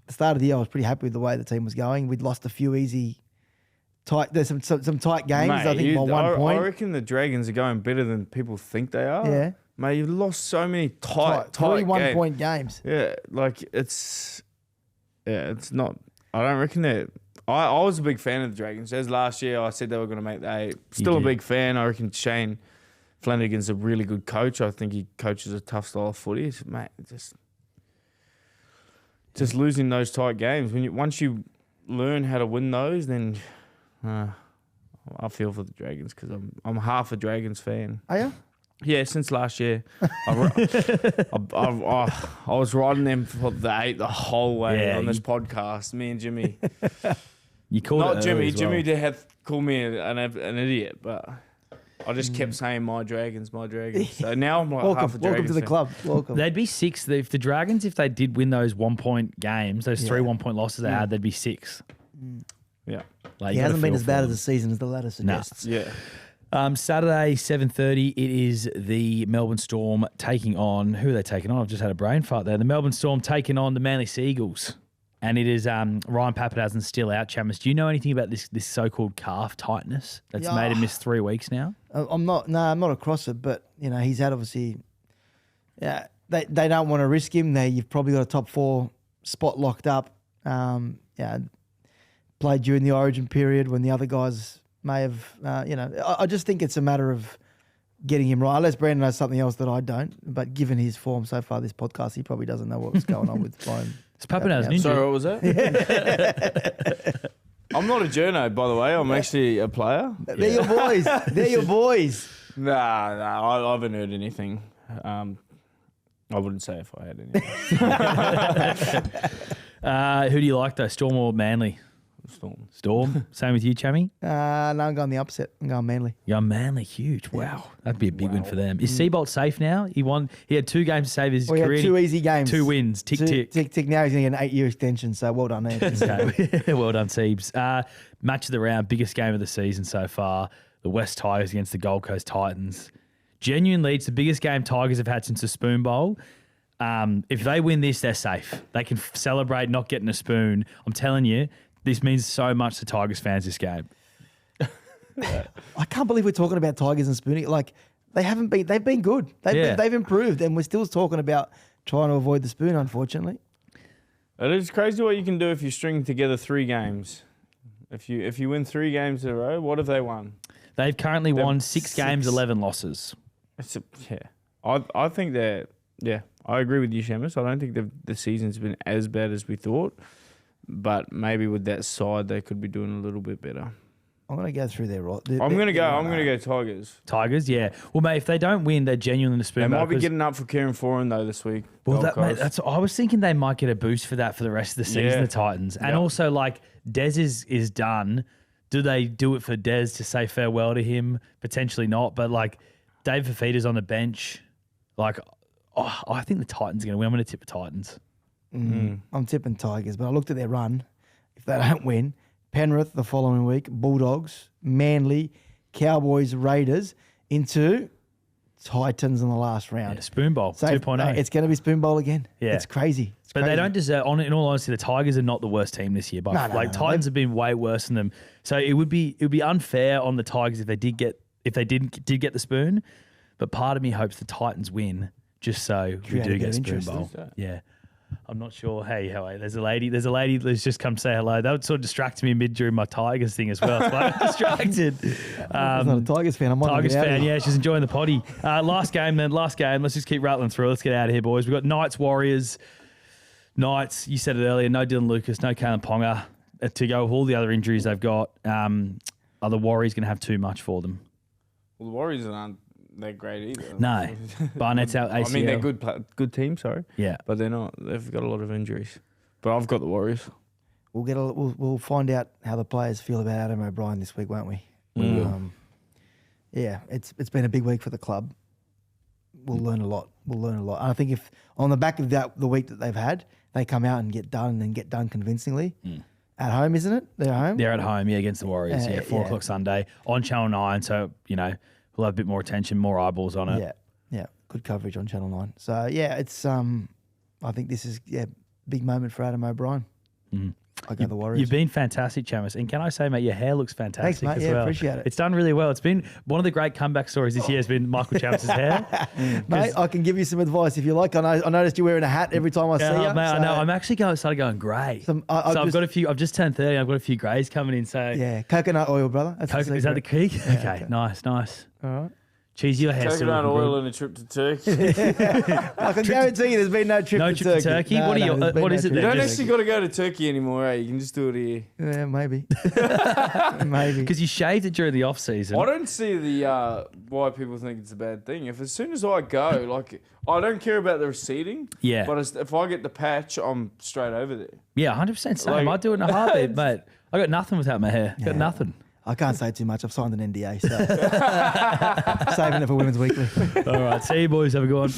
the start of the year I was pretty happy with the way the team was going. We'd lost a few there's some tight games. Mate, I think by 1 point. I reckon the Dragons are going better than people think they are. Yeah. Mate, you've lost so many tight 1 point games. Yeah, like it's not. I don't reckon that. I was a big fan of the Dragons. As last year, I said they were going to make the 8. Still a big fan. I reckon Shane Flanagan's a really good coach. I think he coaches a tough style of footy. So, mate, just losing those tight games. Once you learn how to win those, then I feel for the Dragons because I'm half a Dragons fan. Are you? Yeah, since last year. I was riding them for the 8 the whole way on this podcast. Me and Jimmy. You called Not it Jimmy. as well. Jimmy did have called me an idiot, but I just kept saying my Dragons. So now I'm like half a Dragons welcome to the fan. club. Welcome. They'd be 6. If the Dragons, if they did win those 1 point games, those 3 1 point losses they had, they'd be 6. Yeah. Like, He you gotta hasn't been feel as for bad them. as the season as the ladder suggests. Yeah. Saturday, 7:30, it is the Melbourne Storm taking on... Who are they taking on? I've just had a brain fart there. The Melbourne Storm taking on the Manly Seagulls. And it is Ryan Papenhuyzen's still out, Chammas. Do you know anything about this so-called calf tightness that's made him miss 3 weeks now? I'm not across it, but he's had obviously. Yeah, they don't want to risk him. You've probably got a top 4 spot locked up. Played during the Origin period when the other guys may have. I just think it's a matter of getting him right. Unless Brandon knows something else that I don't. But given his form so far this podcast, he probably doesn't know what's going on with Ryan. It's Papenhuyzen injury. Sorry, what was that? I'm not a journo, by the way. I'm actually a player. They're your boys. They're your boys. Nah, I haven't heard anything. I wouldn't say if I had anything. Who do you like though, Storm or Manly? Storm. Same with you, Chammy? No, I'm going the upset. I'm going Manly. You're Manly, huge. Wow. That'd be a big win for them. Is Seabolt safe now? He had 2 games to save his career. He had 2 easy games. 2 wins. Tick. Now he's going to get an 8-year extension, so well done, Anthony. Okay. Well done, Seebs. Match of the round, biggest game of the season so far. The West Tigers against the Gold Coast Titans. Genuinely, it's the biggest game Tigers have had since the Spoon Bowl. If they win this, they're safe. They can celebrate not getting a spoon. I'm telling you, this means so much to Tigers fans this game. I can't believe we're talking about Tigers and Spoonie. Like, they've been good. They've improved, and we're still talking about trying to avoid the spoon, unfortunately. It is crazy what you can do if you string together 3 games. If you win 3 games in a row, what have they won? They've currently won 6 games, 11 losses. I think that, I agree with you, Chammas. I don't think the season's been as bad as we thought. But maybe with that side, they could be doing a little bit better. I'm going to go through their... I'm going to go Tigers. Tigers, yeah. Well, mate, if they don't win, they're genuinely the spoon. They might be getting up for Kieran Foran, though, this week. Well, I was thinking they might get a boost for that for the rest of the season, the Titans. And also, like, Dez is done. Do they do it for Dez to say farewell to him? Potentially not. But, like, Dave Fafita's on the bench. Like, I think the Titans are going to win. I'm going to tip the Titans. I'm tipping Tigers, but I looked at their run. If they don't win, Penrith the following week, Bulldogs, Manly, Cowboys, Raiders into Titans in the last round. Yeah, Spoon Bowl, So 2.0. It's going to be Spoon Bowl again. Yeah. It's crazy. But they don't deserve. In all honesty, the Tigers are not the worst team this year. But No. Titans have been way worse than them. So it would be unfair on the Tigers if they did get the spoon. But part of me hopes the Titans win just so we do get Spoon Bowl. Yeah. I'm not sure. Hey, there's a lady that's just come say hello. That would sort of distract me during my Tigers thing as well. So I'm distracted. I'm not a Tigers fan. I'm Tigers fan, yeah. She's enjoying the potty. Last game. Let's just keep rattling through. Let's get out of here, boys. We've got Knights, Warriors. Knights, you said it earlier, no Dylan Lucas, no Kalyn Ponga. To go with all the other injuries they've got, are the Warriors going to have too much for them? Well, the Warriors aren't that great either. No. Barnett's out ACL. I mean, they're good team, sorry. Yeah. But they're not. They've got a lot of injuries. But I've got the Warriors. We'll find out how the players feel about Adam O'Brien this week, won't we? Yeah, it's been a big week for the club. we'll learn a lot. We'll learn a lot. And I think if on the back of the week that they've had, they come out and get done convincingly. At home, isn't it? They're at home? They're at home, against the Warriors. 4 o'clock Sunday on Channel 9. So, we'll have a bit more attention, more eyeballs on it. Yeah. Good coverage on Channel 9. So, it's, I think this is, big moment for Adam O'Brien. I go the Warriors. You've been fantastic, Chammas. And can I say, mate, your hair looks fantastic. Thanks, mate. as well. Appreciate it. It's done really well. It's been one of the great comeback stories this year has been Michael Chammas' hair. Mate, I can give you some advice if you like. I noticed you're wearing a hat every time I see you. Mate, I know. I'm actually started going grey. I've just turned 30. I've got a few greys coming in. So coconut oil, brother. Is that the key? Yeah, okay, nice. All right. Cheese, your hair. Coconut oil and a trip to Turkey. I can guarantee you there's been no trip to Turkey. No, what is it? You don't actually got to go to Turkey anymore, eh? You can just do it here. Yeah, maybe. Maybe. Because you shaved it during the off season. I don't see the why people think it's a bad thing. If as soon as I go, I don't care about the receding. Yeah. But if I get the patch, I'm straight over there. Yeah, 100% same. I do it in a heartbeat, mate. I got nothing without my hair. Got nothing. I can't say too much. I've signed an NDA, so saving it for Women's Weekly. All right. See you, boys. Have a good one.